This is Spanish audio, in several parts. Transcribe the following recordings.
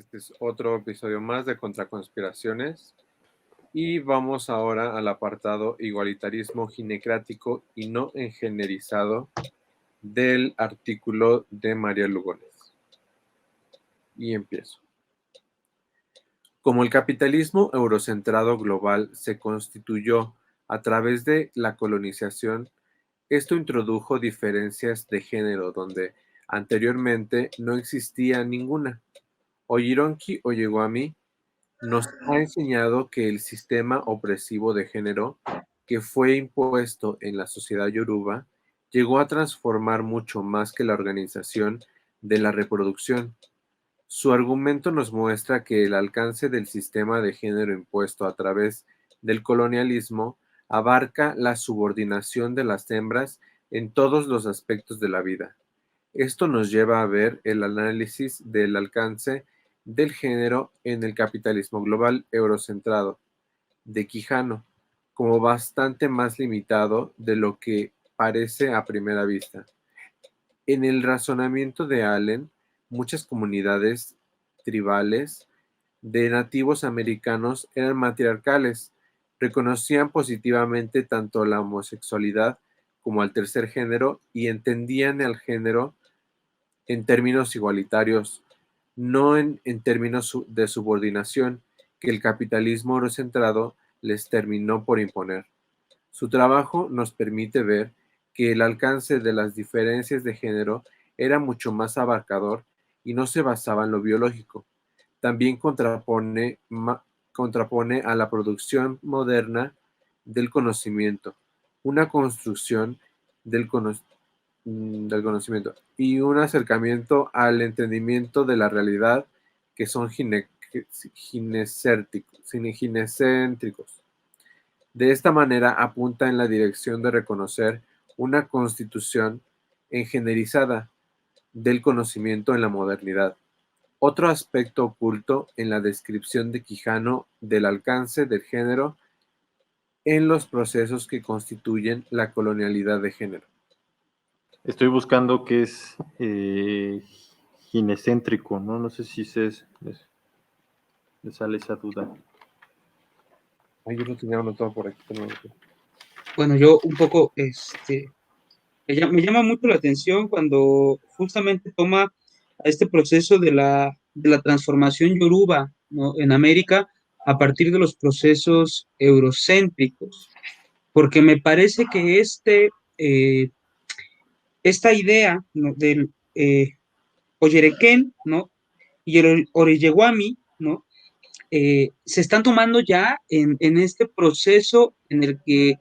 Este es otro episodio más de Contraconspiraciones y vamos ahora al apartado igualitarismo ginecrático y no engenerizado del artículo de María Lugones. Y empiezo. Como el capitalismo eurocentrado global se constituyó a través de la colonización, esto introdujo diferencias de género donde anteriormente no existía ninguna. Oyironki Oyewami nos ha enseñado que el sistema opresivo de género que fue impuesto en la sociedad yoruba llegó a transformar mucho más que la organización de la reproducción. Su argumento nos muestra que el alcance del sistema de género impuesto a través del colonialismo abarca la subordinación de las hembras en todos los aspectos de la vida. Esto nos lleva a ver el análisis del alcance del género en el capitalismo global eurocentrado de Quijano como bastante más limitado de lo que parece a primera vista. En el razonamiento de Allen, muchas comunidades tribales de nativos americanos eran matriarcales, reconocían positivamente tanto la homosexualidad como al tercer género y entendían el género en términos igualitarios, no en términos de subordinación que el capitalismo eurocentrado les terminó por imponer. Su trabajo nos permite ver que el alcance de las diferencias de género era mucho más abarcador y no se basaba en lo biológico. También contrapone a la producción moderna del conocimiento, una construcción del conocimiento y un acercamiento al entendimiento de la realidad que son ginecéntricos. De esta manera apunta en la dirección de reconocer una constitución engenerizada del conocimiento en la modernidad. Otro aspecto oculto en la descripción de Quijano del alcance del género en los procesos que constituyen la colonialidad de género. Estoy buscando qué es ginecéntrico, ¿no? No sé si les sale esa duda. Ay, yo lo tenía anotado por aquí. Bueno, yo un poco, me llama mucho la atención cuando justamente toma a este proceso de la transformación yoruba, ¿no?, en América a partir de los procesos eurocéntricos, porque me parece que esta idea, ¿no?, del Oyerequén, ¿no?, y el Oreyewami, ¿no?, se están tomando ya en este proceso en el que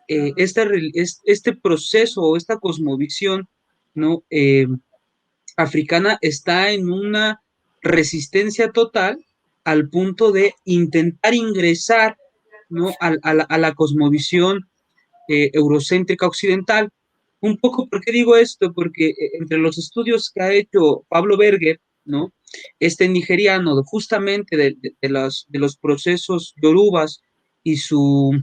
este proceso o esta cosmovisión, ¿no?, africana está en una resistencia total al punto de intentar ingresar, ¿no?, a la cosmovisión eurocéntrica occidental. Un poco, ¿por qué digo esto? Porque entre los estudios que ha hecho Pablo Berger, ¿no?, este nigeriano, justamente de los procesos yorubas y su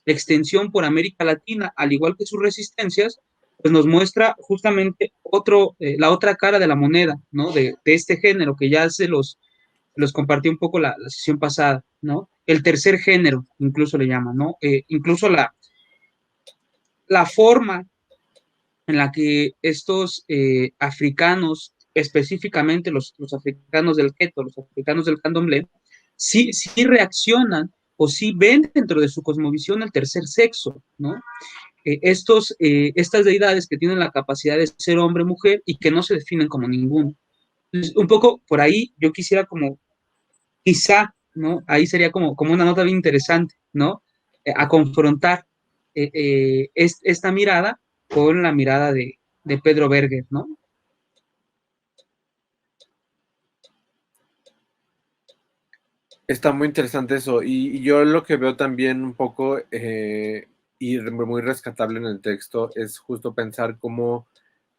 extensión por América Latina, al igual que sus resistencias, pues nos muestra justamente la otra cara de la moneda, ¿no?, de este género que ya los compartí un poco la sesión pasada, ¿no? El tercer género, incluso le llaman, ¿no? Incluso la forma en la que estos africanos, específicamente los africanos del Keto, los africanos del Candomblé, sí reaccionan o sí ven dentro de su cosmovisión el tercer sexo, ¿no? Estas deidades que tienen la capacidad de ser hombre o mujer y que no se definen como ninguno. Entonces, un poco por ahí yo quisiera quizá, ¿no? Ahí sería como una nota bien interesante, ¿no? A confrontar esta mirada con la mirada de Pedro Berger, ¿no? Está muy interesante eso, y yo lo que veo también un poco y muy rescatable en el texto es justo pensar cómo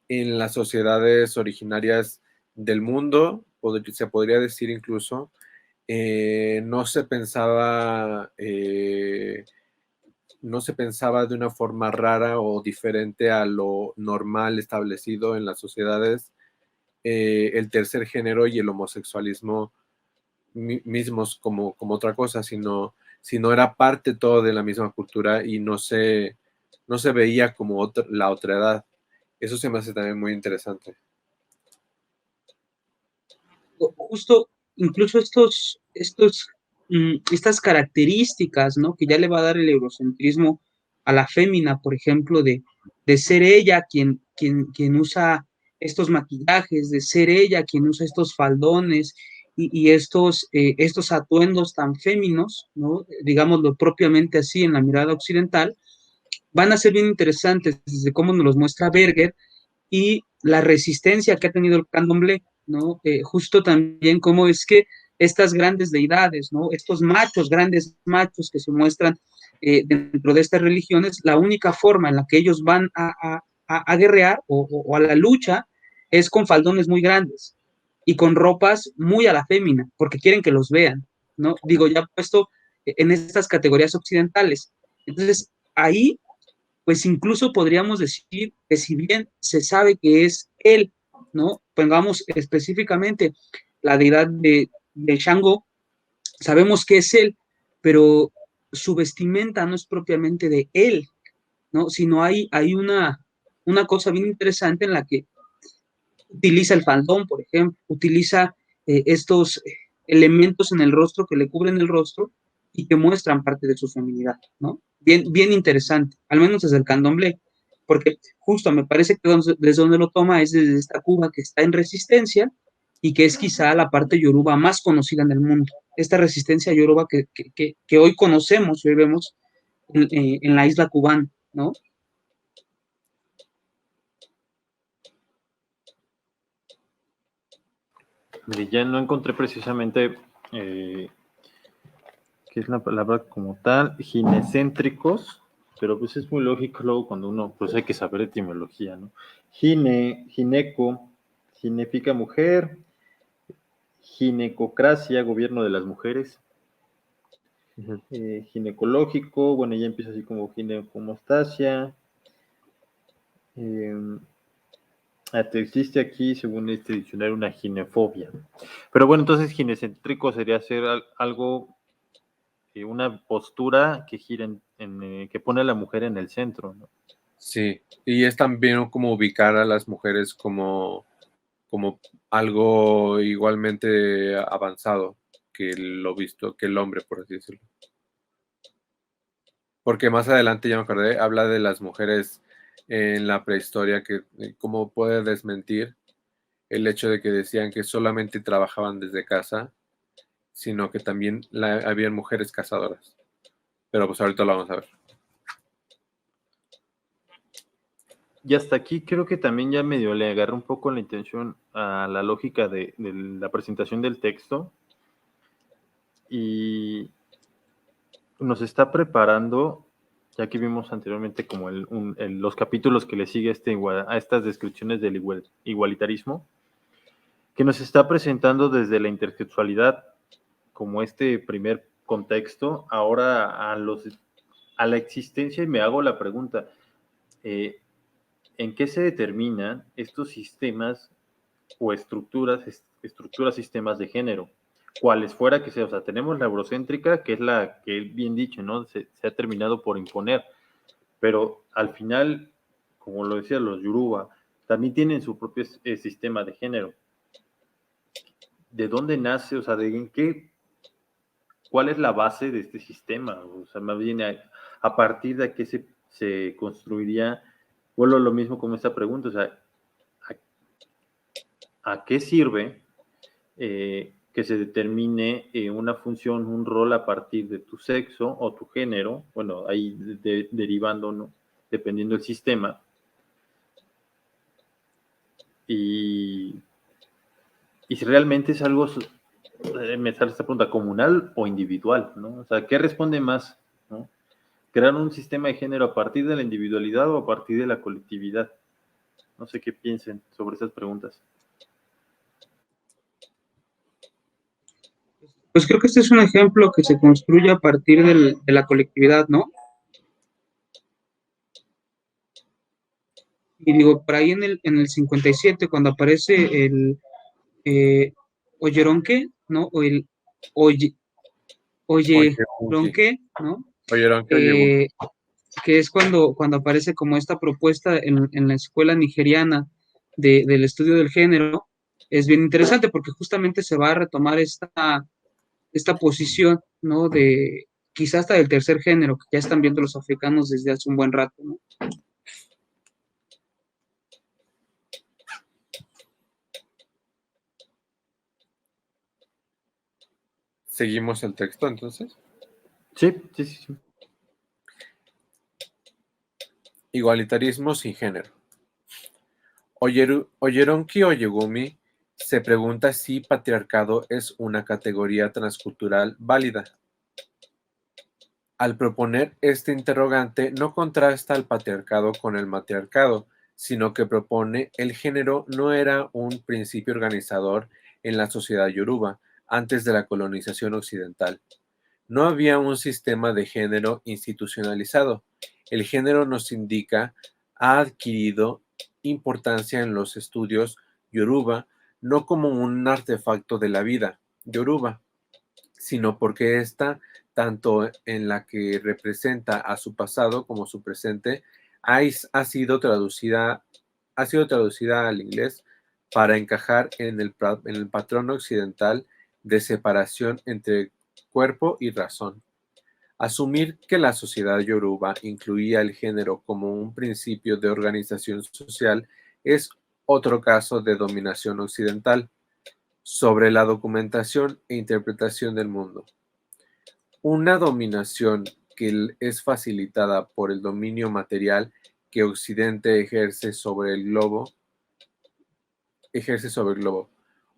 en las sociedades originarias del mundo, se podría decir incluso, no se pensaba de una forma rara o diferente a lo normal establecido en las sociedades el tercer género y el homosexualismo mismos como otra cosa, sino era parte todo de la misma cultura y no se veía como la otra edad. Eso se me hace también muy interesante. Justo, incluso estas características, ¿no? Que ya le va a dar el eurocentrismo a la fémina, por ejemplo, de ser ella quien usa estos maquillajes, de ser ella quien usa estos faldones y estos atuendos tan féminos, ¿no? Digámoslo propiamente así en la mirada occidental, van a ser bien interesantes desde cómo nos los muestra Berger y la resistencia que ha tenido el candomblé, ¿no? Justo también cómo es que estas grandes deidades, ¿no? Estos machos, grandes machos que se muestran dentro de estas religiones, la única forma en la que ellos van a guerrear o a la lucha es con faldones muy grandes y con ropas muy a la fémina, porque quieren que los vean, ¿no? Digo, ya puesto en estas categorías occidentales. Entonces, ahí pues incluso podríamos decir que si bien se sabe que es él, ¿no? Pongamos específicamente la deidad de Shango, sabemos que es él, pero su vestimenta no es propiamente de él, ¿no? Sino hay una cosa bien interesante en la que utiliza el faldón, por ejemplo, utiliza estos elementos en el rostro que le cubren el rostro y que muestran parte de su feminidad, ¿no? Bien interesante, al menos desde el candomblé, porque justo me parece que desde donde lo toma es desde esta Cuba que está en resistencia y que es quizá la parte yoruba más conocida en el mundo. Esta resistencia yoruba que hoy conocemos y hoy vemos en la isla cubana, ¿no? Ya no encontré precisamente qué es la palabra como tal, ginecéntricos, pero pues es muy lógico luego cuando uno, pues hay que saber etimología, ¿no? Gineco, significa mujer, ginecocracia, gobierno de las mujeres, ginecológico, bueno, ya empieza así como ginecomostasia, existe aquí, según este diccionario, una ginefobia. Pero bueno, entonces ginecéntrico sería hacer algo, una postura que gira que pone a la mujer en el centro, ¿no? Sí, y es también como ubicar a las mujeres como algo igualmente avanzado que lo visto, que el hombre, por así decirlo. Porque más adelante, ya me acordé, habla de las mujeres en la prehistoria, que cómo puede desmentir el hecho de que decían que solamente trabajaban desde casa, sino que también habían mujeres cazadoras. Pero pues ahorita lo vamos a ver. Y hasta aquí creo que también ya medio le agarré un poco la intención a la lógica de la presentación del texto y nos está preparando, ya que vimos anteriormente como los capítulos que le sigue a estas descripciones del igualitarismo, que nos está presentando desde la intersexualidad como este primer contexto, ahora a la existencia, y me hago la pregunta, ¿en qué se determinan estos sistemas o sistemas de género? Cuales fuera que sea, o sea, tenemos la eurocéntrica, que es la que bien dicho, ¿no? Se ha terminado por imponer, pero al final, como lo decía los Yoruba, también tienen su propio sistema de género. ¿De dónde nace? O sea, ¿cuál es la base de este sistema? O sea, más bien a partir de qué se construiría. Vuelvo a lo mismo con esta pregunta, o sea, ¿a qué sirve que se determine una función, un rol a partir de tu sexo o tu género? Bueno, ahí derivando, ¿no? Dependiendo del sistema. Y si realmente es algo, me sale esta pregunta, comunal o individual, ¿no? O sea, ¿qué responde más, ¿no? ¿Crear un sistema de género a partir de la individualidad o a partir de la colectividad? No sé qué piensen sobre esas preguntas. Pues creo que este es un ejemplo que se construye a partir de la colectividad, ¿no? Y digo, por ahí en el 57, cuando aparece el Oyeronque, ¿no? O el Oye, Oyegunki. Oyeronque, ¿no? Oyeronki, Oyegunki. Eh, que es cuando aparece como esta propuesta en la escuela nigeriana del estudio del género, es bien interesante porque justamente se va a retomar esta posición, ¿no? De quizás hasta del tercer género, que ya están viendo los africanos desde hace un buen rato, ¿no? Seguimos el texto entonces. Sí, sí, sí, sí. Igualitarismo sin género. Oyeronki Oyegumi se pregunta si patriarcado es una categoría transcultural válida. Al proponer este interrogante, no contrasta al patriarcado con el matriarcado, sino que propone el género no era un principio organizador en la sociedad yoruba antes de la colonización occidental. No había un sistema de género institucionalizado. El género nos indica ha adquirido importancia en los estudios yoruba no como un artefacto de la vida yoruba, sino porque ésta, tanto en la que representa a su pasado como su presente, ha sido traducida al inglés para encajar en el patrón occidental de separación entre cuerpo y razón. Asumir que la sociedad yoruba incluía el género como un principio de organización social es otro caso de dominación occidental sobre la documentación e interpretación del mundo. Una dominación que es facilitada por el dominio material que Occidente ejerce sobre el globo.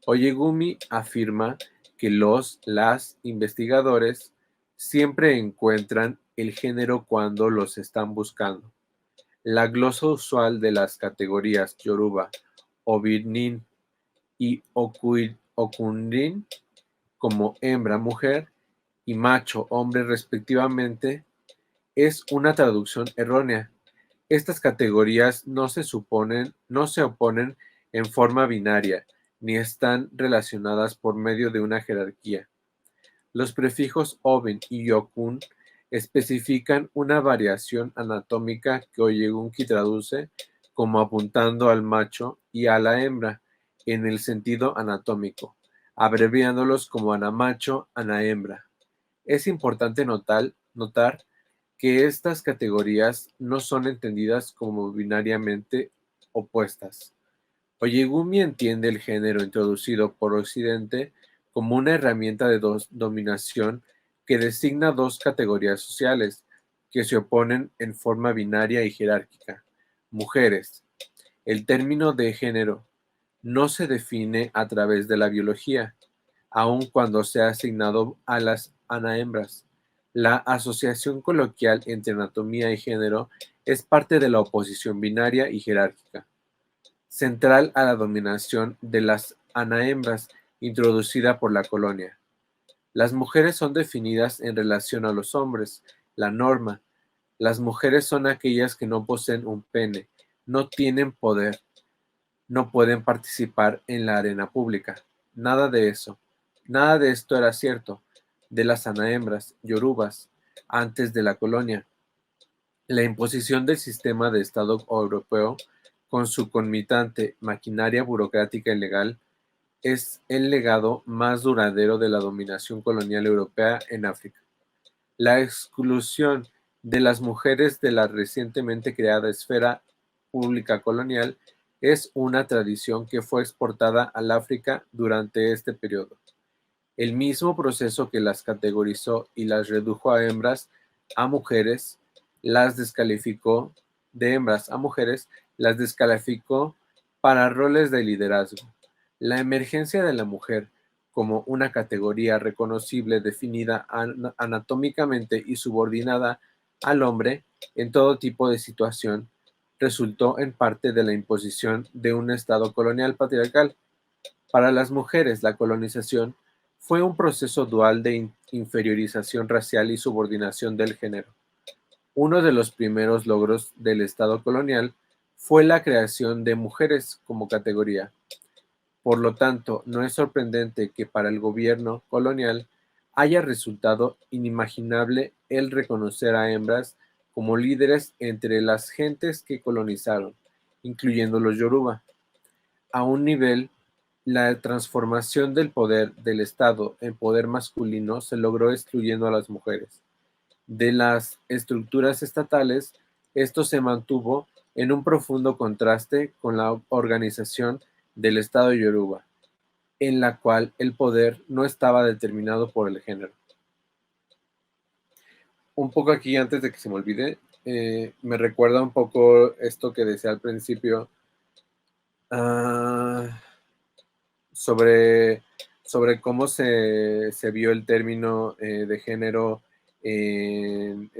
Oyegumi afirma que las investigadores siempre encuentran el género cuando los están buscando. La glosa usual de las categorías yoruba, obinin y okundin, como hembra, mujer, y macho, hombre respectivamente, es una traducción errónea. Estas categorías no se oponen en forma binaria, ni están relacionadas por medio de una jerarquía. Los prefijos "oben" y "yokun" especifican una variación anatómica que Oyegunki traduce como apuntando al macho y a la hembra en el sentido anatómico, abreviándolos como anamacho, anahembra. Es importante notar que estas categorías no son entendidas como binariamente opuestas. Oyegumi entiende el género introducido por Occidente como una herramienta de dominación que designa dos categorías sociales que se oponen en forma binaria y jerárquica. Mujeres. El término de género no se define a través de la biología, aun cuando sea asignado a las anahembras. La asociación coloquial entre anatomía y género es parte de la oposición binaria y jerárquica, central a la dominación de las anahembras introducida por la colonia. Las mujeres son definidas en relación a los hombres, la norma. Las mujeres son aquellas que no poseen un pene, no tienen poder, no pueden participar en la arena pública. Nada de eso. Nada de esto era cierto de las anahembras yorubas antes de la colonia. La imposición del sistema de Estado europeo, con su concomitante maquinaria burocrática y legal, es el legado más duradero de la dominación colonial europea en África. La exclusión de las mujeres de la recientemente creada esfera pública colonial es una tradición que fue exportada al África durante este periodo. El mismo proceso que las categorizó y las redujo a hembras a mujeres, las descalificó de hembras a mujeres, las descalificó para roles de liderazgo. La emergencia de la mujer como una categoría reconocible, definida anatómicamente y subordinada al hombre en todo tipo de situación, resultó en parte de la imposición de un Estado colonial patriarcal. Para las mujeres, la colonización fue un proceso dual de inferiorización racial y subordinación del género. Uno de los primeros logros del Estado colonial fue la creación de mujeres como categoría. Por lo tanto, no es sorprendente que para el gobierno colonial haya resultado inimaginable el reconocer a hembras como líderes entre las gentes que colonizaron, incluyendo los Yoruba. A un nivel, la transformación del poder del Estado en poder masculino se logró excluyendo a las mujeres. De las estructuras estatales, esto se mantuvo en un profundo contraste con la organización del Estado Yoruba, en la cual el poder no estaba determinado por el género. Un poco aquí, antes de que se me olvide, me recuerda un poco esto que decía al principio, sobre, sobre cómo se vio el término de género en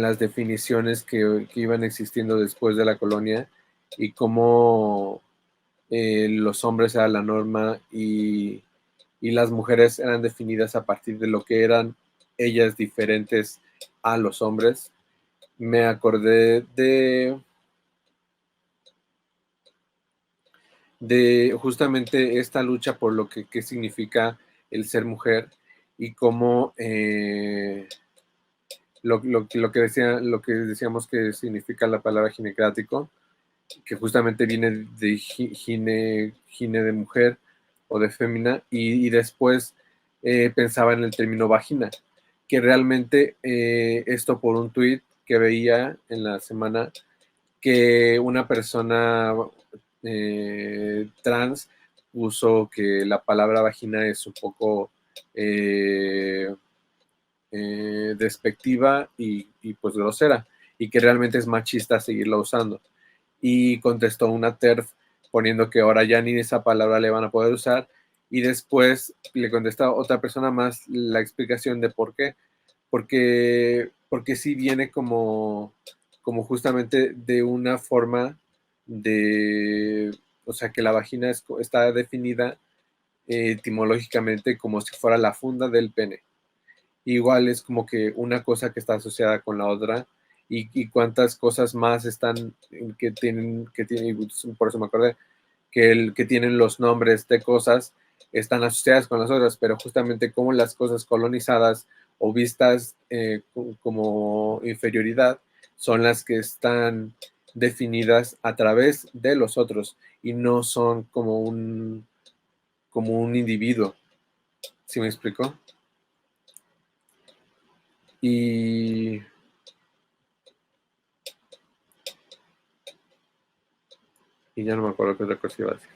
las definiciones que iban existiendo después de la colonia y cómo los hombres eran la norma y las mujeres eran definidas a partir de lo que eran ellas diferentes a los hombres. Me acordé de justamente esta lucha por lo que significa el ser mujer y cómo lo que decíamos que significa la palabra ginecrático, que justamente viene de gine de mujer o de fémina, y después pensaba en el término vagina, que realmente esto por un tuit que veía en la semana, que una persona trans puso que la palabra vagina es un poco despectiva y pues grosera, y que realmente es machista seguirla usando. Y contestó una TERF poniendo que ahora ya ni esa palabra le van a poder usar, y después le contesta otra persona más la explicación de por qué, porque sí viene como justamente de una forma de, o sea, que la vagina está definida etimológicamente como si fuera la funda del pene. Igual es como que una cosa que está asociada con la otra, y cuántas cosas más están que tienen, por eso me acordé, que tienen los nombres de cosas, están asociadas con las otras, pero justamente como las cosas colonizadas o vistas como inferioridad son las que están definidas a través de los otros y no son como un individuo. ¿Sí me explico? Y ya no me acuerdo qué otra cosa iba a decir.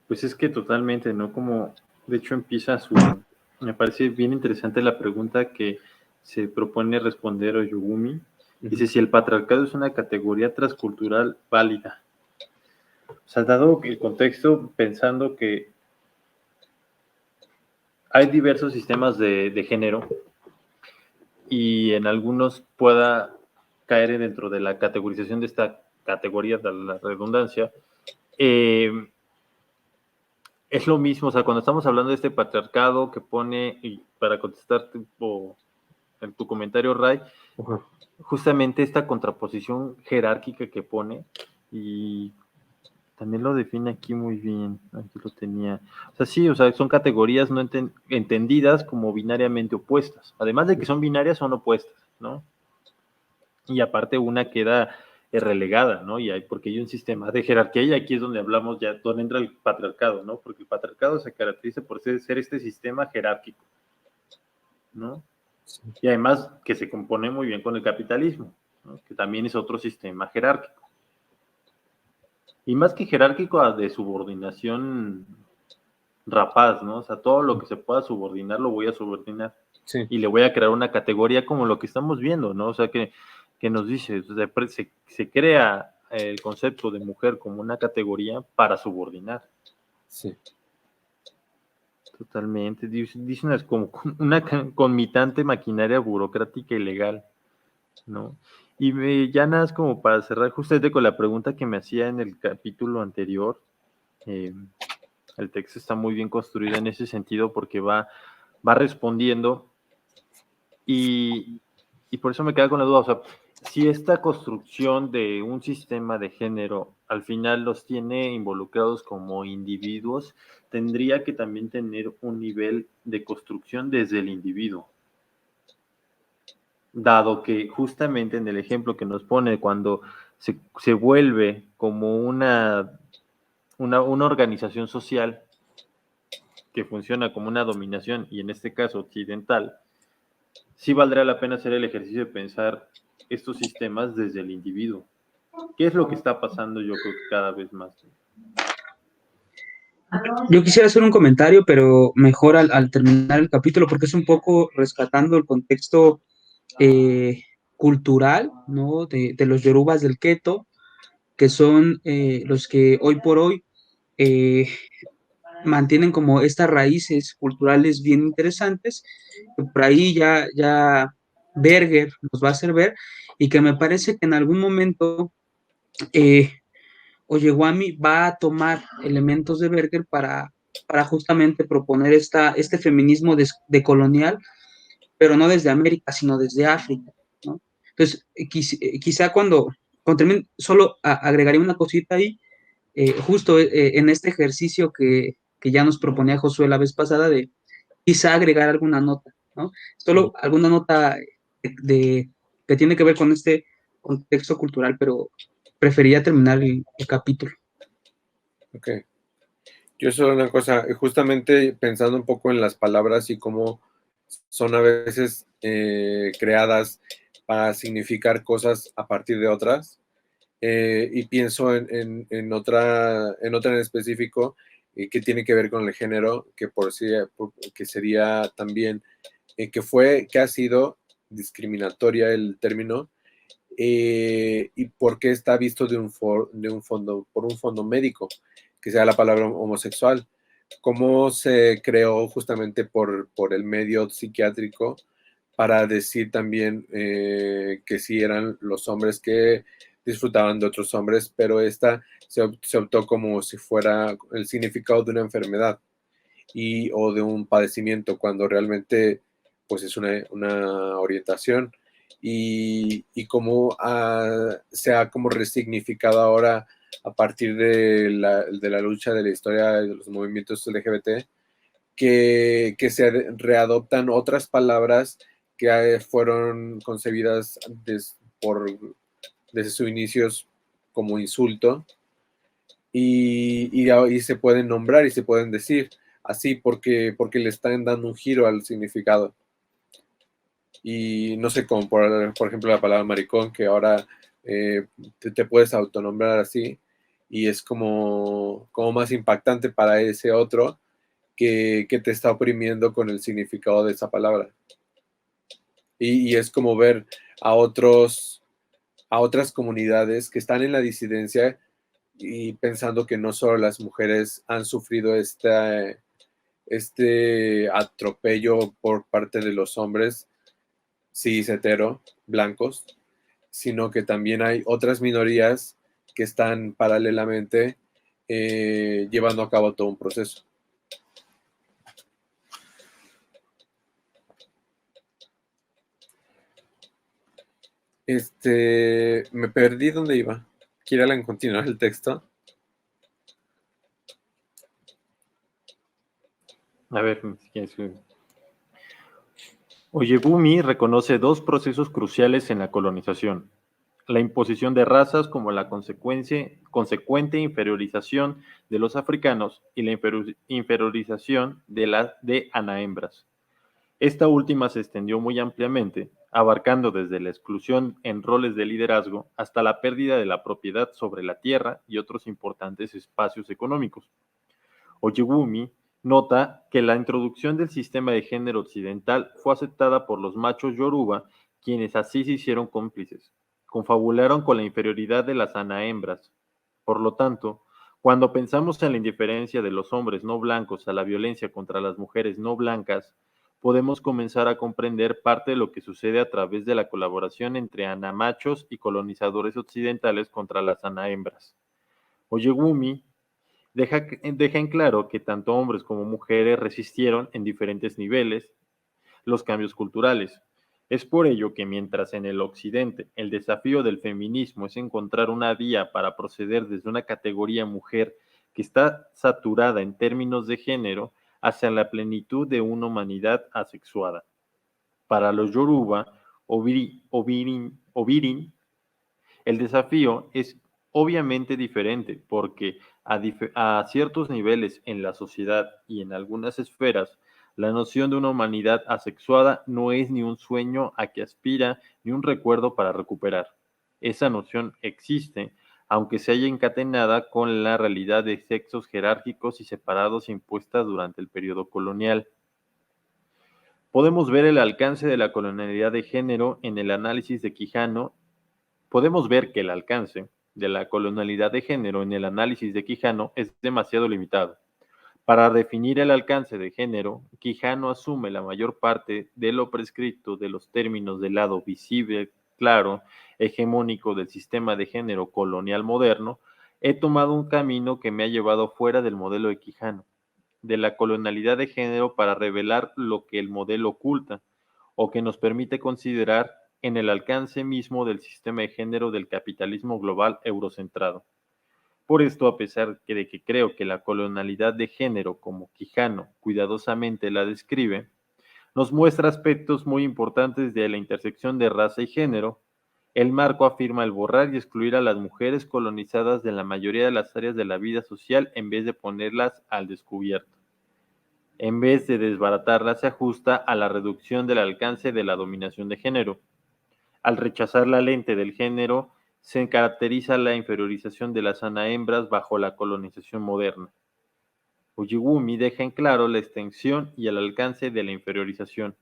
Pues es que totalmente, ¿no? Como, de hecho, me parece bien interesante la pregunta que se propone responder Oyugumi. Dice, si el patriarcado es una categoría transcultural válida. O sea, dado el contexto, pensando que hay diversos sistemas de género y en algunos pueda caer dentro de la categorización de esta categoría, de la redundancia, es lo mismo, o sea, cuando estamos hablando de este patriarcado que pone, y para contestar en tu comentario, Ray, justamente esta contraposición jerárquica que pone, y también lo define aquí muy bien, aquí lo tenía. O sea, sí, o sea, son categorías no entendidas como binariamente opuestas. Además de que son binarias, son opuestas, ¿no? Y aparte una queda relegada, ¿no? Porque hay un sistema de jerarquía, y aquí es donde hablamos ya, donde entra el patriarcado, ¿no? Porque el patriarcado se caracteriza por ser este sistema jerárquico, ¿no? Sí. Y además que se compone muy bien con el capitalismo, ¿no? Que también es otro sistema jerárquico. Y más que jerárquico, de subordinación rapaz, ¿no? O sea, todo lo que se pueda subordinar lo voy a subordinar. Sí. Y le voy a crear una categoría como lo que estamos viendo, ¿no? O sea, que nos dice, se crea el concepto de mujer como una categoría para subordinar. Sí. Totalmente. Dice como una conmitante maquinaria burocrática y legal, ¿no? Y ya nada, es como para cerrar justamente con la pregunta que me hacía en el capítulo anterior, El texto está muy bien construido en ese sentido porque va respondiendo y por eso me queda con la duda, o sea, si esta construcción de un sistema de género al final los tiene involucrados como individuos, tendría que también tener un nivel de construcción desde el individuo. Dado que justamente en el ejemplo que nos pone, cuando se vuelve como una organización social que funciona como una dominación, y en este caso occidental, sí valdría la pena hacer el ejercicio de pensar estos sistemas desde el individuo. ¿Qué es lo que está pasando? Yo creo que cada vez más. Yo quisiera hacer un comentario, pero mejor al terminar el capítulo, porque es un poco rescatando el contexto cultural, ¿no? De los yorubas del Keto, que son los que hoy por hoy eh, mantienen como estas raíces culturales bien interesantes, que por ahí ya Berger nos va a hacer ver, y que me parece que en algún momento Oyewami va a tomar elementos de Berger para justamente proponer este feminismo decolonial, pero no desde América, sino desde África, ¿no? Entonces, quizá cuando termine, solo agregaría una cosita ahí, justo en este ejercicio que ya nos proponía Josué la vez pasada, de quizá agregar alguna nota, ¿no? Solo alguna nota que tiene que ver con este contexto cultural, pero prefería terminar el capítulo. Ok. Yo solo una cosa, justamente pensando un poco en las palabras y cómo son a veces creadas para significar cosas a partir de otras, y pienso en otra en específico que tiene que ver con el género, que que sería también, que ha sido discriminatoria el término, y por qué está visto por un fondo médico, que sea la palabra homosexual. Cómo se creó justamente por el medio psiquiátrico para decir también que sí eran los hombres que disfrutaban de otros hombres, pero esta se optó como si fuera el significado de una enfermedad o de un padecimiento, cuando realmente pues es una orientación, y cómo se ha como resignificado ahora a partir de la lucha de la historia de los movimientos LGBT, que se readoptan otras palabras que fueron concebidas desde sus inicios como insulto, y se pueden nombrar y se pueden decir así porque le están dando un giro al significado. Y no sé, como por ejemplo la palabra maricón, que ahora te puedes autonombrar así, y es como más impactante para ese otro que te está oprimiendo con el significado de esa palabra. Y es como ver a otras comunidades que están en la disidencia y pensando que no solo las mujeres han sufrido este atropello por parte de los hombres cis hetero blancos, sino que también hay otras minorías que están paralelamente llevando a cabo todo un proceso. Me perdí dónde iba. ¿Quiere continuar el texto? A ver, Oyebumi reconoce dos procesos cruciales en la colonización: la imposición de razas como la consecuente inferiorización de los africanos y la inferiorización de anahembras. Esta última se extendió muy ampliamente, abarcando desde la exclusión en roles de liderazgo hasta la pérdida de la propiedad sobre la tierra y otros importantes espacios económicos. Oyewumi nota que la introducción del sistema de género occidental fue aceptada por los machos yoruba, quienes así se hicieron cómplices. Confabularon con la inferioridad de las anahembras. Por lo tanto, cuando pensamos en la indiferencia de los hombres no blancos a la violencia contra las mujeres no blancas, podemos comenzar a comprender parte de lo que sucede a través de la colaboración entre anamachos y colonizadores occidentales contra las anahembras. Oyewumi Deja en claro que tanto hombres como mujeres resistieron en diferentes niveles los cambios culturales. Es por ello que mientras en el Occidente el desafío del feminismo es encontrar una vía para proceder desde una categoría mujer que está saturada en términos de género hacia la plenitud de una humanidad asexuada. Para los Yoruba o Birin, el desafío es obviamente diferente porque a ciertos niveles en la sociedad y en algunas esferas, la noción de una humanidad asexuada no es ni un sueño a que aspira ni un recuerdo para recuperar. Esa noción existe, aunque se haya encadenada con la realidad de sexos jerárquicos y separados impuestas durante el periodo colonial. Podemos ver el alcance de la colonialidad de género en el análisis de Quijano. Podemos ver que el alcance de la colonialidad de género en el análisis de Quijano es demasiado limitado. Para definir el alcance de género, Quijano asume la mayor parte de lo prescrito de los términos del lado visible, claro, hegemónico del sistema de género colonial moderno. He tomado un camino que me ha llevado fuera del modelo de Quijano, de la colonialidad de género, para revelar lo que el modelo oculta, o que nos permite considerar en el alcance mismo del sistema de género del capitalismo global eurocentrado. Por esto, a pesar de que creo que la colonialidad de género, como Quijano cuidadosamente la describe, nos muestra aspectos muy importantes de la intersección de raza y género, el marco afirma el borrar y excluir a las mujeres colonizadas de la mayoría de las áreas de la vida social en vez de ponerlas al descubierto. En vez de desbaratarlas, se ajusta a la reducción del alcance de la dominación de género. Al rechazar la lente del género, se caracteriza la inferiorización de las ana-hembras bajo la colonización moderna. Ujiwumi deja en claro la extensión y el alcance de la inferiorización.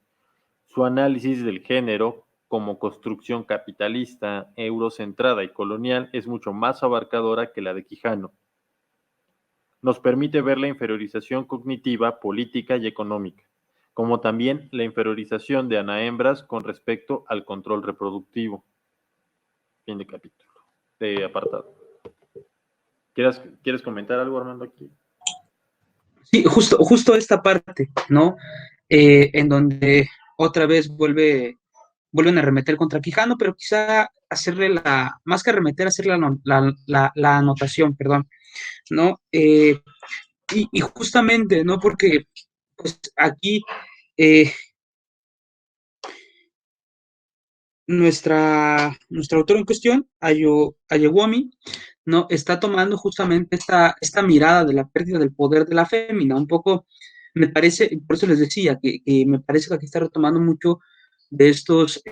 Su análisis del género como construcción capitalista, eurocentrada y colonial es mucho más abarcadora que la de Quijano. Nos permite ver la inferiorización cognitiva, política y económica, como también la inferiorización de ana-hembras con respecto al control reproductivo. Fin de capítulo, de apartado. ¿Quieres comentar algo, Armando, aquí? Sí, justo esta parte, ¿no? En donde otra vez vuelven a arremeter contra Quijano, pero quizá hacerle más que arremeter, hacer la anotación, perdón, ¿no? Y justamente, ¿no? Porque pues, aquí nuestra autora en cuestión, Ayewomi, ¿no? Está tomando justamente esta mirada de la pérdida del poder de la fémina, un poco, me parece, por eso les decía, que me parece que aquí está retomando mucho de estos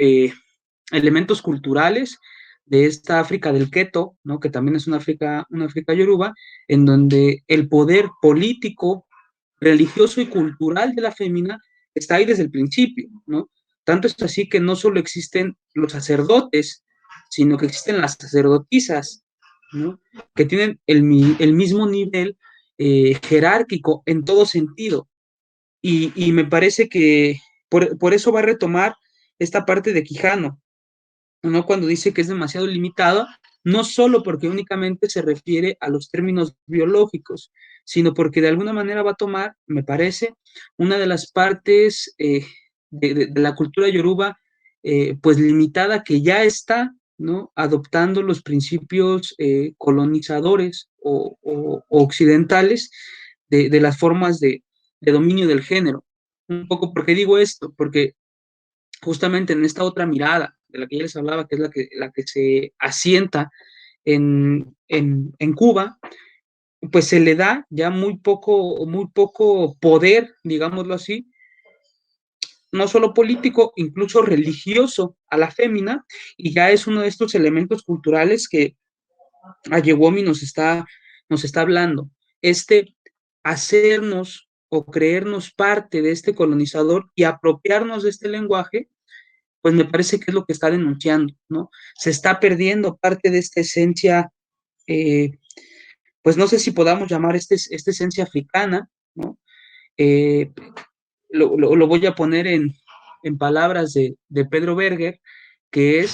elementos culturales de esta África del Keto, ¿no? Que también es una África yoruba, en donde el poder político, religioso y cultural de la fémina está ahí desde el principio, ¿no? Tanto es así que no solo existen los sacerdotes, sino que existen las sacerdotisas, ¿no? Que tienen el mismo nivel jerárquico en todo sentido. Y me parece que por eso va a retomar esta parte de Quijano, ¿no? Cuando dice que es demasiado limitado, no solo porque únicamente se refiere a los términos biológicos, sino porque de alguna manera va a tomar, me parece, una de las partes de la cultura yoruba, pues limitada, que ya está, ¿no? Adoptando los principios colonizadores o occidentales de las formas de dominio del género. Un poco, ¿por qué digo esto? Porque justamente en esta otra mirada de la que ya les hablaba, que es la que se asienta en Cuba, pues se le da ya muy poco poder, digámoslo así, no solo político, incluso religioso a la fémina, y ya es uno de estos elementos culturales que Ayewomi nos está hablando. Hacernos o creernos parte de este colonizador y apropiarnos de este lenguaje, pues me parece que es lo que está denunciando, ¿no? Se está perdiendo parte de esta esencia, pues no sé si podamos llamar esta esencia africana, ¿no? Eh, lo voy a poner en palabras de Pedro Berger, que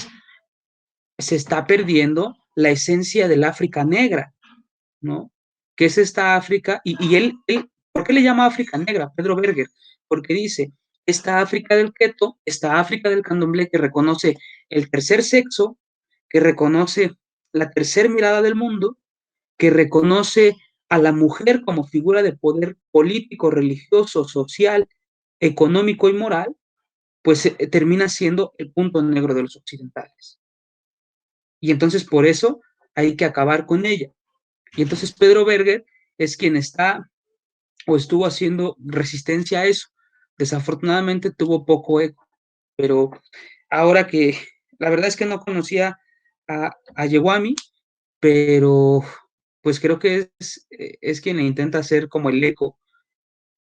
se está perdiendo la esencia del África negra, ¿no? que es esta África, y él, ¿por qué le llama África negra, Pedro Berger? Porque dice, esta África del keto, esta África del candomblé que reconoce el tercer sexo, que reconoce la tercera mirada del mundo, que reconoce a la mujer como figura de poder político, religioso, social, económico y moral, pues termina siendo el punto negro de los occidentales. Y entonces por eso hay que acabar con ella. Y entonces Pedro Berger es quien está o estuvo haciendo resistencia a eso. Desafortunadamente tuvo poco eco, pero ahora que la verdad es que no conocía a Yewami, pero pues creo que es quien le intenta hacer como el eco.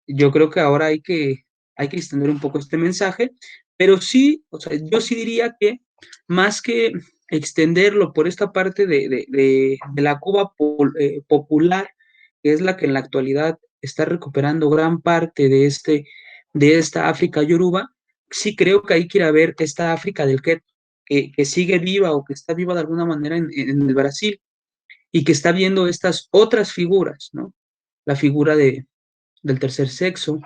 Yo creo que ahora hay que extender un poco este mensaje, pero sí, o sea, yo sí diría que más que extenderlo por esta parte de la Cuba popular, que es la que en la actualidad está recuperando gran parte de esta África yoruba, sí creo que hay que ir a ver esta África del que sigue viva o que está viva de alguna manera en el Brasil y que está viendo estas otras figuras, ¿no? La figura del tercer sexo,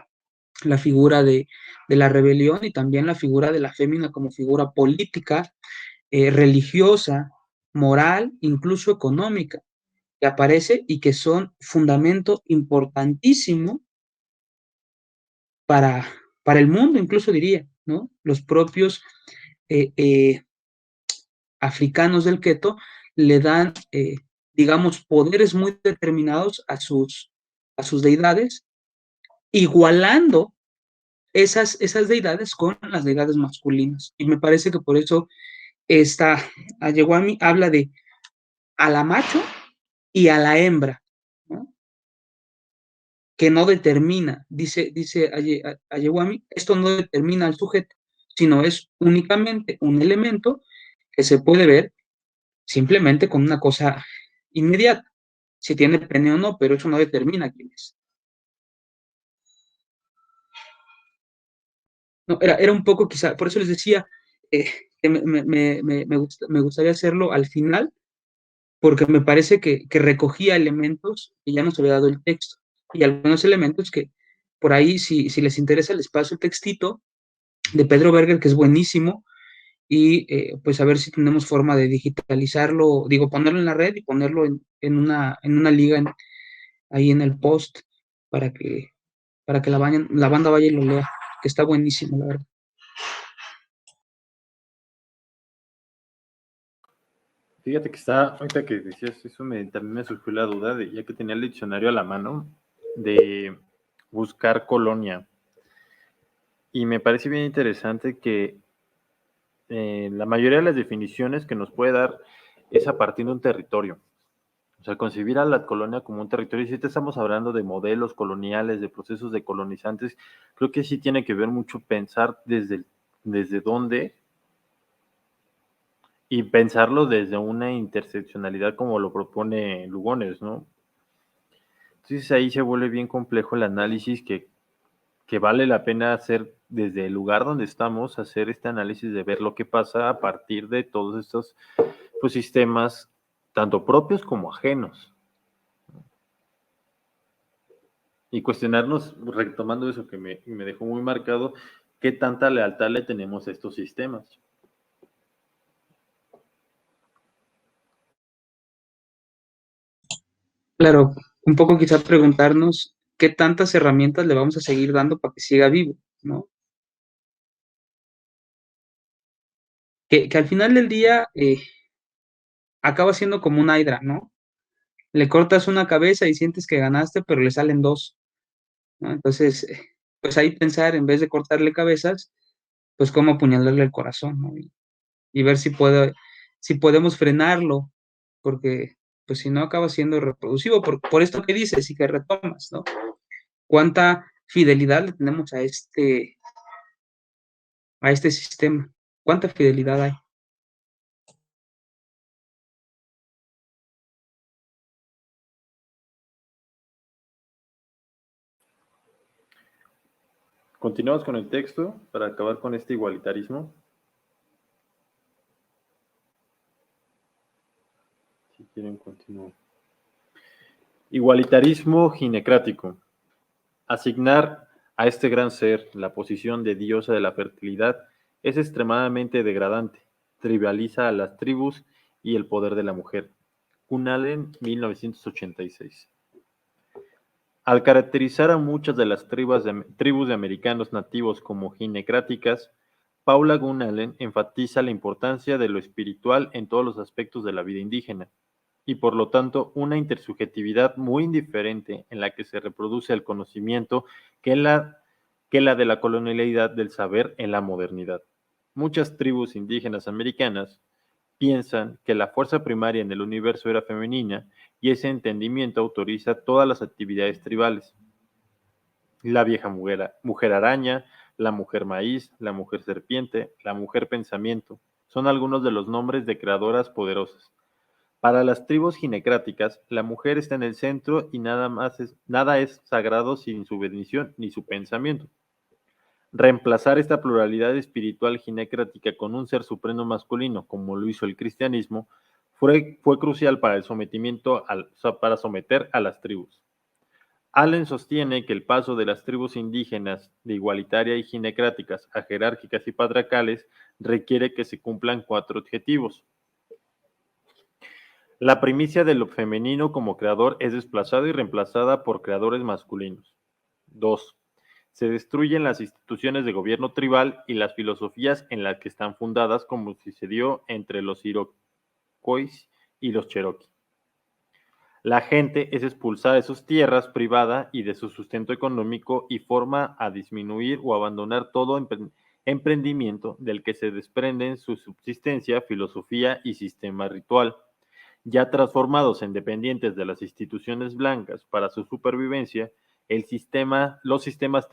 la figura de la rebelión y también la figura de la fémina como figura política, religiosa, moral, incluso económica, que aparece y que son fundamento importantísimo para, para el mundo, incluso diría, ¿no? Los propios eh, eh, africanos del keto le dan, digamos, poderes muy determinados a sus deidades, igualando esas deidades con las deidades masculinas. Y me parece que por eso esta Ayewami habla de a la macho y a la hembra, ¿no? Que no determina, dice Ayewami, esto no determina al sujeto, sino es únicamente un elemento que se puede ver simplemente con una cosa inmediata, si tiene pene o no, pero eso no determina quién es. No, era un poco quizá, por eso les decía que me gustaría hacerlo al final, porque me parece que recogía elementos que ya nos había dado el texto, y algunos elementos que por ahí, si les interesa, les paso el textito de Pedro Berger, que es buenísimo, y pues a ver si tenemos forma de digitalizarlo, digo, ponerlo en la red y ponerlo en una liga ahí en el post para que la banda vaya y lo lea, que está buenísimo, la verdad. Fíjate que está, ahorita que decías eso, también me surgió la duda, de ya que tenía el diccionario a la mano, de buscar colonia. Y me parece bien interesante que la mayoría de las definiciones que nos puede dar es a partir de un territorio. O sea, concebir a la colonia como un territorio, y si te estamos hablando de modelos coloniales, de procesos de colonizantes, creo que sí tiene que ver mucho pensar desde dónde y pensarlo desde una interseccionalidad como lo propone Lugones, ¿no? Entonces ahí se vuelve bien complejo el análisis que vale la pena hacer desde el lugar donde estamos, hacer este análisis de ver lo que pasa a partir de todos estos pues, sistemas, tanto propios como ajenos. Y cuestionarnos, retomando eso que me dejó muy marcado, qué tanta lealtad le tenemos a estos sistemas. Claro, un poco quizá preguntarnos qué tantas herramientas le vamos a seguir dando para que siga vivo, ¿no? Que al final del día acaba siendo como un hidra, ¿no? Le cortas una cabeza y sientes que ganaste, pero le salen dos, ¿no? Entonces, pues ahí pensar, en vez de cortarle cabezas, pues cómo apuñalarle el corazón, ¿no? Y ver si podemos frenarlo, porque pues si no acaba siendo reproducivo, por esto que dices y que retomas, ¿no? ¿Cuánta fidelidad le tenemos a este sistema? ¿Cuánta fidelidad hay? Continuamos con el texto para acabar con este igualitarismo. Si quieren, continúo. Igualitarismo ginecrático. Asignar a este gran ser la posición de diosa de la fertilidad es extremadamente degradante, trivializa a las tribus y el poder de la mujer. Cunnalen, 1986. Al caracterizar a muchas de las tribus de americanos nativos como ginecráticas, Paula Gunnalen enfatiza la importancia de lo espiritual en todos los aspectos de la vida indígena, y por lo tanto una intersubjetividad muy indiferente en la que se reproduce el conocimiento que la de la colonialidad del saber en la modernidad. Muchas tribus indígenas americanas piensan que la fuerza primaria en el universo era femenina y ese entendimiento autoriza todas las actividades tribales. La vieja mujer araña, la mujer maíz, la mujer serpiente, la mujer pensamiento, son algunos de los nombres de creadoras poderosas. Para las tribus ginecráticas, la mujer está en el centro y nada es sagrado sin su bendición ni su pensamiento. Reemplazar esta pluralidad espiritual ginecrática con un ser supremo masculino, como lo hizo el cristianismo, fue crucial para el para someter a las tribus. Allen sostiene que el paso de las tribus indígenas de igualitaria y ginecráticas a jerárquicas y patriarcales requiere que se cumplan 4 objetivos. La primicia de lo femenino como creador es desplazada y reemplazada por creadores masculinos. 2. Se destruyen las instituciones de gobierno tribal y las filosofías en las que están fundadas, como sucedió entre los Iroquois y los Cherokee. La gente es expulsada de sus tierras privada y de su sustento económico y forma a disminuir o abandonar todo emprendimiento del que se desprenden su subsistencia, filosofía y sistema ritual. Ya transformados en dependientes de las instituciones blancas para su supervivencia, los sistemas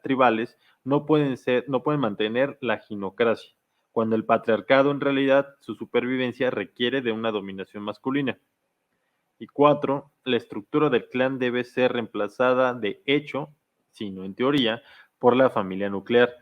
tribales no pueden mantener la ginocracia, cuando el patriarcado en realidad su supervivencia requiere de una dominación masculina. Y 4. La estructura del clan debe ser reemplazada de hecho, sino en teoría, por la familia nuclear.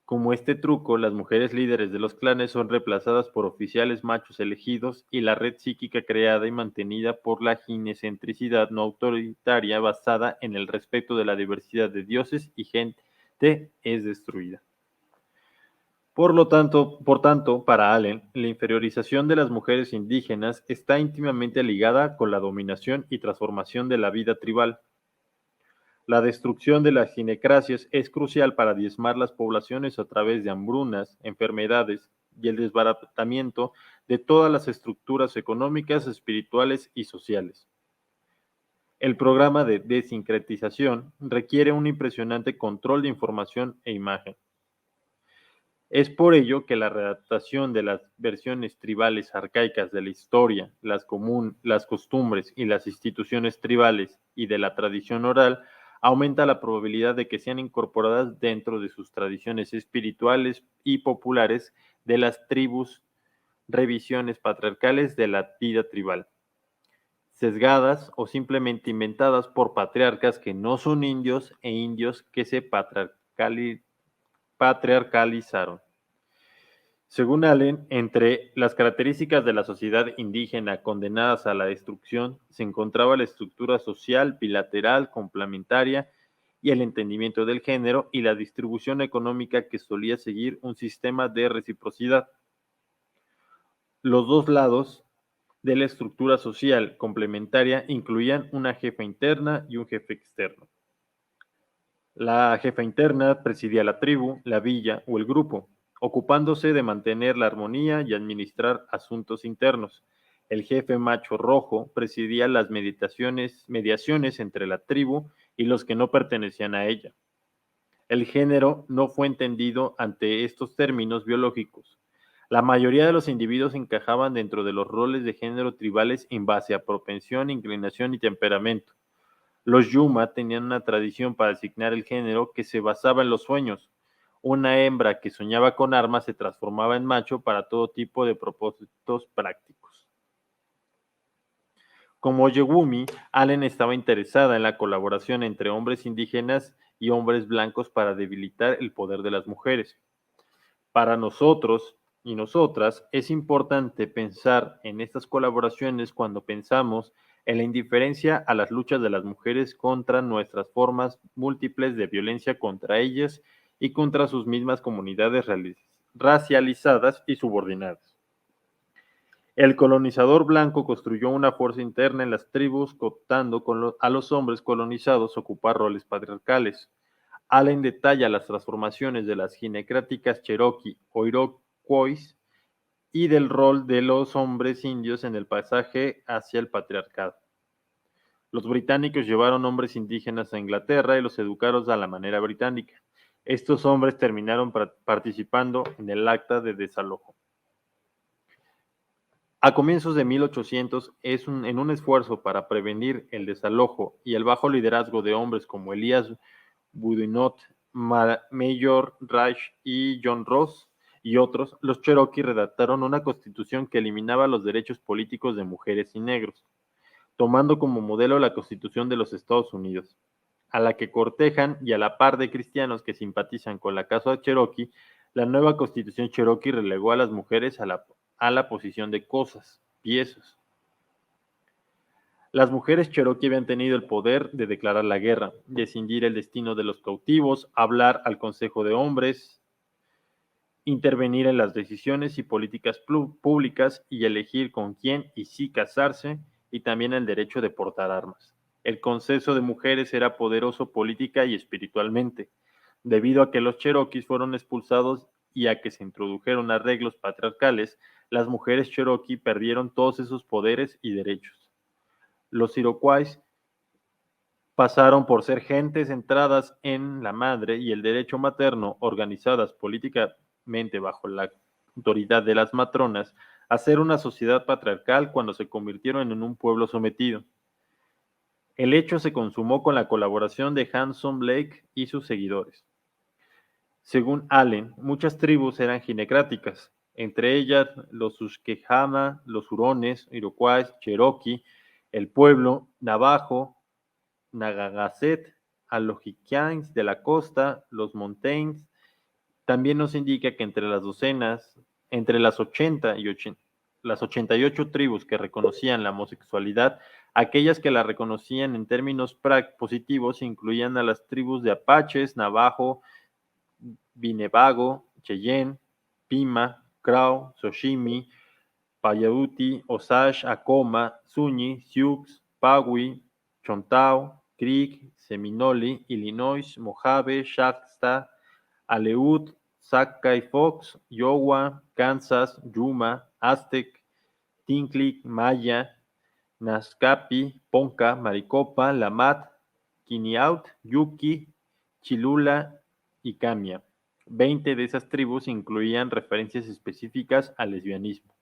Como este truco, las mujeres líderes de los clanes son reemplazadas por oficiales machos elegidos y la red psíquica creada y mantenida por la ginecentricidad no autoritaria basada en el respeto de la diversidad de dioses y gente es destruida. Por tanto, para Allen, la inferiorización de las mujeres indígenas está íntimamente ligada con la dominación y transformación de la vida tribal. La destrucción de las ginecracias es crucial para diezmar las poblaciones a través de hambrunas, enfermedades y el desbaratamiento de todas las estructuras económicas, espirituales y sociales. El programa de desincretización requiere un impresionante control de información e imagen. Es por ello que la redactación de las versiones tribales arcaicas de la historia, las costumbres y las instituciones tribales y de la tradición oral aumenta la probabilidad de que sean incorporadas dentro de sus tradiciones espirituales y populares de las tribus, revisiones patriarcales de la vida tribal, sesgadas o simplemente inventadas por patriarcas que no son indios e indios que se patriarcalizaron. Según Allen, entre las características de la sociedad indígena condenadas a la destrucción se encontraba la estructura social bilateral complementaria y el entendimiento del género y la distribución económica que solía seguir un sistema de reciprocidad. Los dos lados de la estructura social complementaria incluían una jefa interna y un jefe externo. La jefa interna presidía la tribu, la villa o el grupo, ocupándose de mantener la armonía y administrar asuntos internos. El jefe macho rojo presidía las mediaciones entre la tribu y los que no pertenecían a ella. El género no fue entendido ante estos términos biológicos. La mayoría de los individuos encajaban dentro de los roles de género tribales en base a propensión, inclinación y temperamento. Los Yuma tenían una tradición para asignar el género que se basaba en los sueños. Una hembra que soñaba con armas se transformaba en macho para todo tipo de propósitos prácticos. Como Yewumi, Allen estaba interesada en la colaboración entre hombres indígenas y hombres blancos para debilitar el poder de las mujeres. Para nosotros, y nosotras, es importante pensar en estas colaboraciones cuando pensamos en la indiferencia a las luchas de las mujeres contra nuestras formas múltiples de violencia contra ellas y contra sus mismas comunidades racializadas y subordinadas. El colonizador blanco construyó una fuerza interna en las tribus, cooptando a los hombres colonizados a ocupar roles patriarcales. Allen detalla las transformaciones de las ginecráticas Cherokee o Iroquois y del rol de los hombres indios en el pasaje hacia el patriarcado. Los británicos llevaron hombres indígenas a Inglaterra y los educaron a la manera británica. Estos hombres terminaron participando en el acta de desalojo. A comienzos de 1800, en un esfuerzo para prevenir el desalojo y el bajo liderazgo de hombres como Elias Boudinot, Major Rush y John Ross y otros, los Cherokee redactaron una constitución que eliminaba los derechos políticos de mujeres y negros, tomando como modelo la Constitución de los Estados Unidos, a la que cortejan y a la par de cristianos que simpatizan con la causa Cherokee. La nueva Constitución Cherokee relegó a las mujeres a la posición de cosas, piezas. Las mujeres Cherokee habían tenido el poder de declarar la guerra, decidir el destino de los cautivos, hablar al Consejo de Hombres, intervenir en las decisiones y políticas públicas y elegir con quién y si casarse, y también el derecho de portar armas. El Consejo de Mujeres era poderoso política y espiritualmente, debido a que los Cherokees fueron expulsados y a que se introdujeron arreglos patriarcales. Las mujeres Cherokee perdieron todos esos poderes y derechos. Los Iroquois pasaron por ser gentes centradas en la madre y el derecho materno, organizadas políticamente bajo la autoridad de las matronas, a ser una sociedad patriarcal cuando se convirtieron en un pueblo sometido. El hecho se consumó con la colaboración de Hanson Blake y sus seguidores. Según Allen, muchas tribus eran ginecráticas, entre ellas los Susquehanna, los Hurones, Iroquois, Cherokee, el pueblo, Navajo, Nagagaset, Alohikians de la costa, los Montaignes. También nos indica que entre las 88 tribus que reconocían la homosexualidad, aquellas que la reconocían en términos positivos incluían a las tribus de Apaches, Navajo, Winnebago, Cheyenne, Pima, Crow, Xochimí, Paiute, Osage, Acoma, Zuni, Sioux, Pawi, Choctaw, Creek, Seminole, Illinois, Mojave, Shasta, Aleut, Sakai Fox, Iowa, Kansas, Yuma, Aztec, Tinclic, Maya, Naskapi, Ponca, Maricopa, Lamat, Quiniaut, Yuki, Chilula y Camia. 20 de esas tribus incluían referencias específicas al lesbianismo.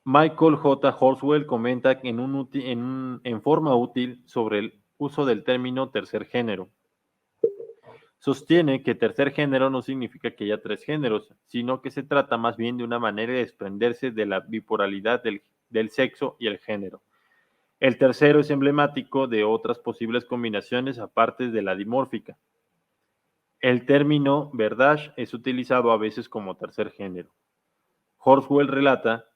Michael J. Horswell comenta en forma útil sobre el uso del término tercer género. Sostiene que tercer género no significa que haya tres géneros, sino que se trata más bien de una manera de desprenderse de la bipolaridad del sexo y el género. El tercero es emblemático de otras posibles combinaciones aparte de la dimórfica. El término verdage es utilizado a veces como tercer género. Horswell relata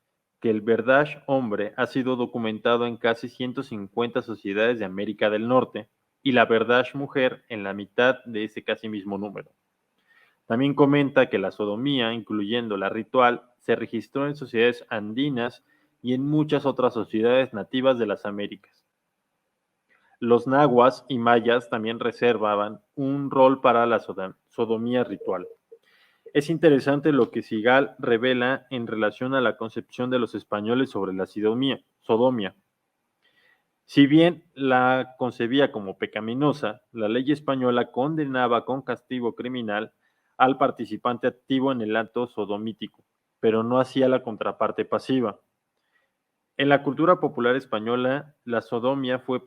que el verdage hombre ha sido documentado en casi 150 sociedades de América del Norte y la verdage mujer en la mitad de ese casi mismo número. También comenta que la sodomía, incluyendo la ritual, se registró en sociedades andinas y en muchas otras sociedades nativas de las Américas. Los nahuas y mayas también reservaban un rol para la sodomía ritual. Es interesante lo que Sigal revela en relación a la concepción de los españoles sobre la sodomía. Si bien la concebía como pecaminosa, la ley española condenaba con castigo criminal al participante activo en el acto sodomítico, pero no hacía la contraparte pasiva. En la cultura popular española, la sodomía fue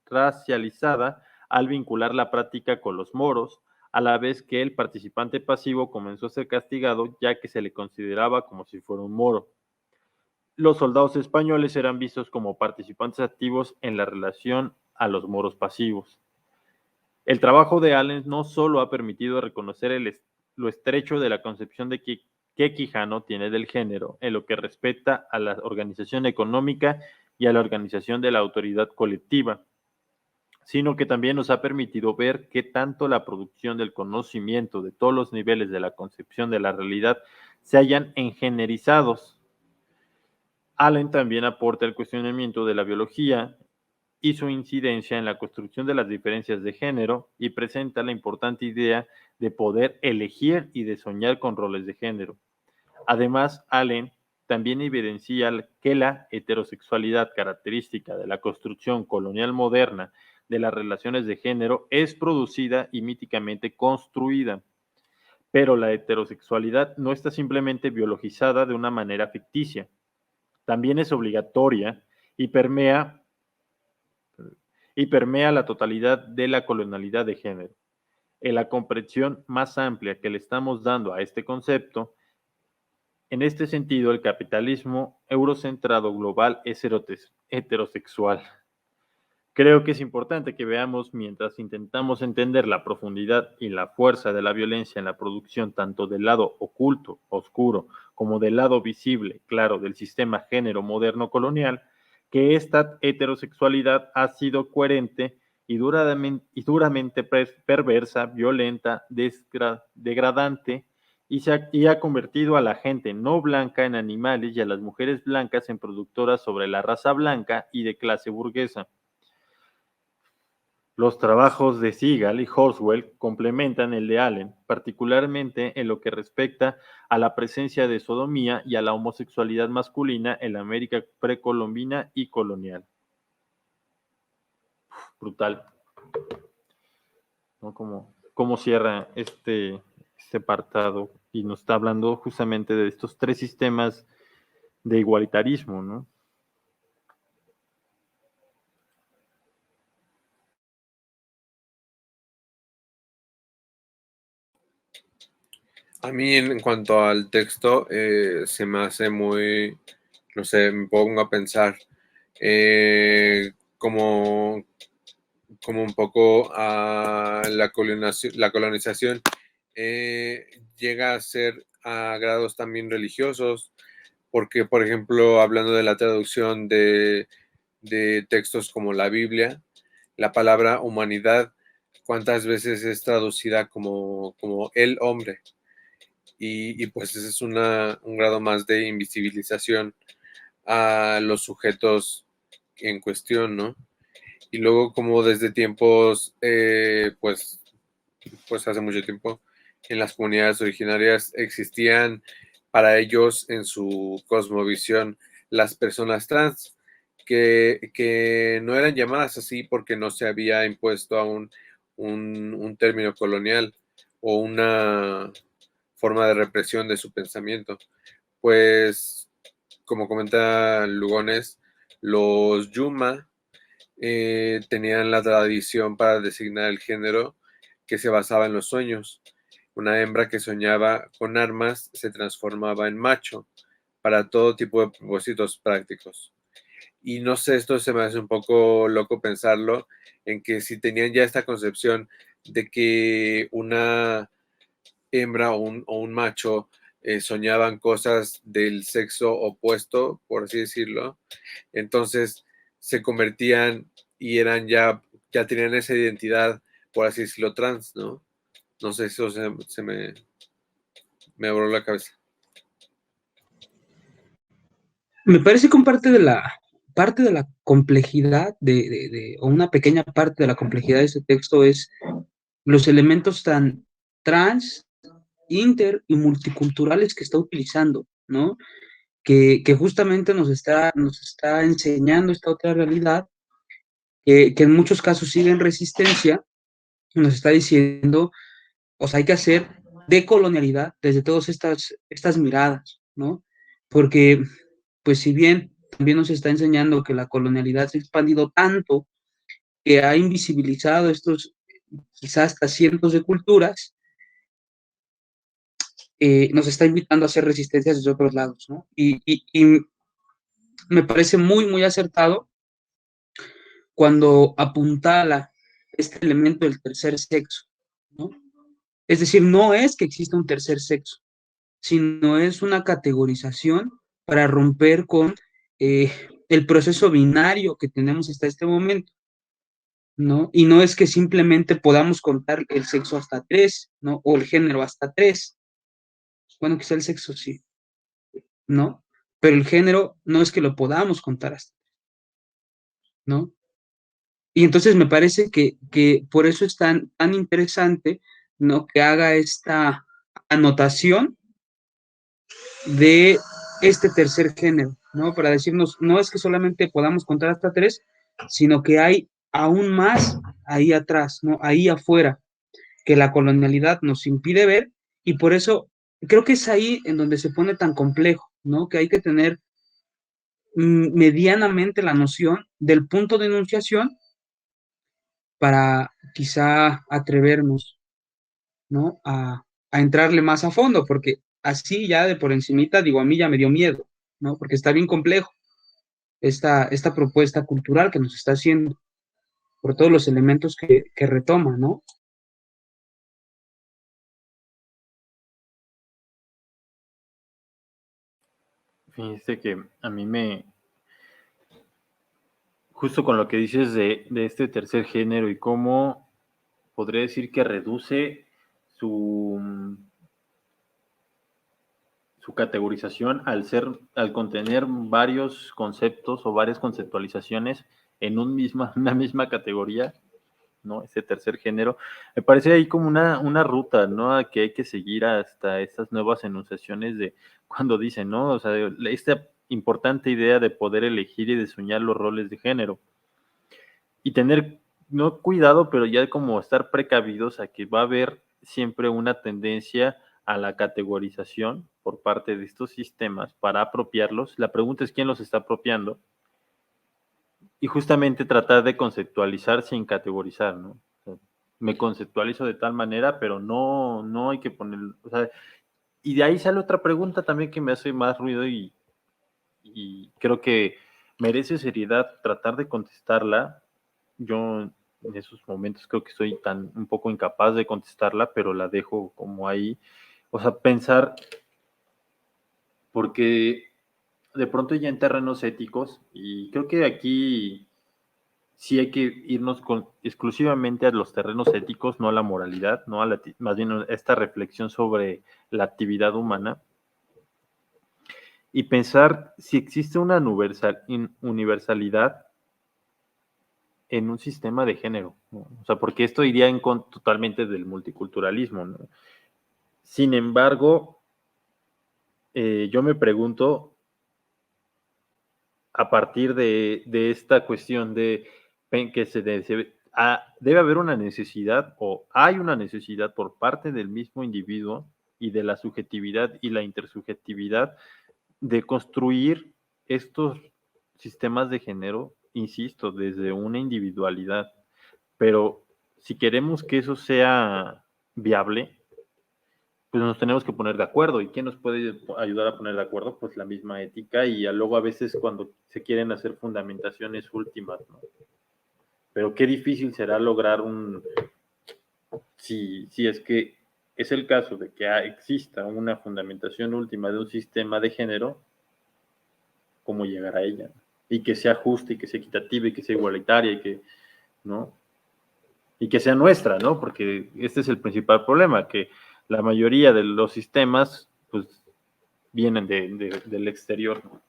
racializada al vincular la práctica con los moros, a la vez que el participante pasivo comenzó a ser castigado ya que se le consideraba como si fuera un moro. Los soldados españoles eran vistos como participantes activos en la relación a los moros pasivos. El trabajo de Allen no solo ha permitido reconocer lo estrecho de la concepción que Quijano tiene del género en lo que respecta a la organización económica y a la organización de la autoridad colectiva, sino que también nos ha permitido ver que tanto la producción del conocimiento de todos los niveles de la concepción de la realidad se hallan engenerizados. Allen también aporta el cuestionamiento de la biología y su incidencia en la construcción de las diferencias de género y presenta la importante idea de poder elegir y de soñar con roles de género. Además, Allen también evidencia que la heterosexualidad característica de la construcción colonial moderna de las relaciones de género es producida y míticamente construida. Pero la heterosexualidad no está simplemente biologizada de una manera ficticia, también es obligatoria y permea la totalidad de la colonialidad de género. En la comprensión más amplia que le estamos dando a este concepto, en este sentido, el capitalismo eurocentrado global es heterosexual. Creo que es importante que veamos, mientras intentamos entender la profundidad y la fuerza de la violencia en la producción tanto del lado oculto, oscuro, como del lado visible, claro, del sistema género moderno colonial, que esta heterosexualidad ha sido coherente y duramente perversa, violenta, degradante, y ha convertido a la gente no blanca en animales y a las mujeres blancas en productoras sobre la raza blanca y de clase burguesa. Los trabajos de Segal y Horswell complementan el de Allen, particularmente en lo que respecta a la presencia de sodomía y a la homosexualidad masculina en la América precolombina y colonial. Brutal, ¿no? Cómo cierra este apartado y nos está hablando justamente de estos tres sistemas de igualitarismo, ¿no? A mí en cuanto al texto, se me hace muy, no sé, me pongo a pensar como un poco a la colonización llega a ser a grados también religiosos, porque, por ejemplo, hablando de la traducción de textos como la Biblia, la palabra humanidad, ¿cuántas veces es traducida como el hombre? Y pues ese es un grado más de invisibilización a los sujetos en cuestión, ¿no? Y luego como desde tiempos, pues hace mucho tiempo, en las comunidades originarias existían para ellos en su cosmovisión las personas trans, que no eran llamadas así porque no se había impuesto aún un término colonial o una forma de represión de su pensamiento. Pues, como comenta Lugones, los Yuma tenían la tradición para designar el género que se basaba en los sueños. Una hembra que soñaba con armas se transformaba en macho para todo tipo de propósitos prácticos. Y no sé, esto se me hace un poco loco pensarlo, en que si tenían ya esta concepción de que una hembra o un macho soñaban cosas del sexo opuesto, por así decirlo, entonces se convertían y eran ya tenían esa identidad, por así decirlo, trans, ¿no? No sé, eso me voló la cabeza. Me parece que parte de la complejidad o una pequeña parte de la complejidad de este texto es los elementos tan trans, inter y multiculturales que está utilizando, ¿no? Que justamente nos está enseñando esta otra realidad, que en muchos casos sigue en resistencia, y nos está diciendo, o sea, hay que hacer decolonialidad desde todas estas miradas, ¿no? Porque, pues si bien también nos está enseñando que la colonialidad se ha expandido tanto, que ha invisibilizado estos quizás hasta cientos de culturas, nos está invitando a hacer resistencias desde otros lados, ¿no? Y me parece muy, muy acertado cuando apuntala este elemento del tercer sexo, ¿no? Es decir, no es que exista un tercer sexo, sino es una categorización para romper con el proceso binario que tenemos hasta este momento, ¿no? Y no es que simplemente podamos contar el sexo hasta tres, ¿no? O el género hasta tres. Bueno, quizá el sexo sí, ¿no? Pero el género no es que lo podamos contar hasta, ¿no? Y entonces me parece que por eso es tan interesante, ¿no? Que haga esta anotación de este tercer género, ¿no? Para decirnos, no es que solamente podamos contar hasta tres, sino que hay aún más ahí atrás, ¿no? Ahí afuera, que la colonialidad nos impide ver, y por eso creo que es ahí en donde se pone tan complejo, ¿no? Que hay que tener medianamente la noción del punto de enunciación para quizá atrevernos, ¿no? A entrarle más a fondo, porque así ya de por encimita, digo, a mí ya me dio miedo, ¿no? Porque está bien complejo esta propuesta cultural que nos está haciendo, por todos los elementos que retoma, ¿no? Fíjate que a mí justo con lo que dices de este tercer género y cómo podría decir que reduce su categorización al contener varios conceptos o varias conceptualizaciones en una misma categoría, ¿no? Ese tercer género. Me parece ahí como una ruta, ¿no? Que hay que seguir hasta estas nuevas enunciaciones de cuando dicen, ¿no? O sea, esta importante idea de poder elegir y de soñar los roles de género. Y tener, no cuidado, pero ya como estar precavidos a que va a haber siempre una tendencia a la categorización por parte de estos sistemas para apropiarlos. La pregunta es quién los está apropiando y justamente tratar de conceptualizar sin categorizar, ¿no? O sea, me conceptualizo de tal manera, pero no hay que poner, o sea, y de ahí sale otra pregunta también que me hace más ruido y creo que merece seriedad tratar de contestarla. Yo en esos momentos creo que soy un poco incapaz de contestarla, pero la dejo como ahí. O sea, pensar, porque de pronto ya en terrenos éticos, y creo que aquí sí hay que irnos exclusivamente a los terrenos éticos, no a la moralidad, no a más bien a esta reflexión sobre la actividad humana, y pensar si existe una universalidad en un sistema de género, ¿no? O sea, porque esto iría totalmente del multiculturalismo, ¿no? Sin embargo, yo me pregunto, a partir de esta cuestión de que debe haber una necesidad o hay una necesidad por parte del mismo individuo y de la subjetividad y la intersubjetividad de construir estos sistemas de género, insisto, desde una individualidad. Pero si queremos que eso sea viable, pues nos tenemos que poner de acuerdo. ¿Y quién nos puede ayudar a poner de acuerdo? Pues la misma ética y luego a veces cuando se quieren hacer fundamentaciones últimas, ¿no? Pero qué difícil será lograr si es que es el caso de que exista una fundamentación última de un sistema de género, cómo llegar a ella, ¿no? Y que sea justa y que sea equitativa y que sea igualitaria y que, ¿no? Y que sea nuestra, ¿no? Porque este es el principal problema, que la mayoría de los sistemas, pues, vienen del exterior, ¿no?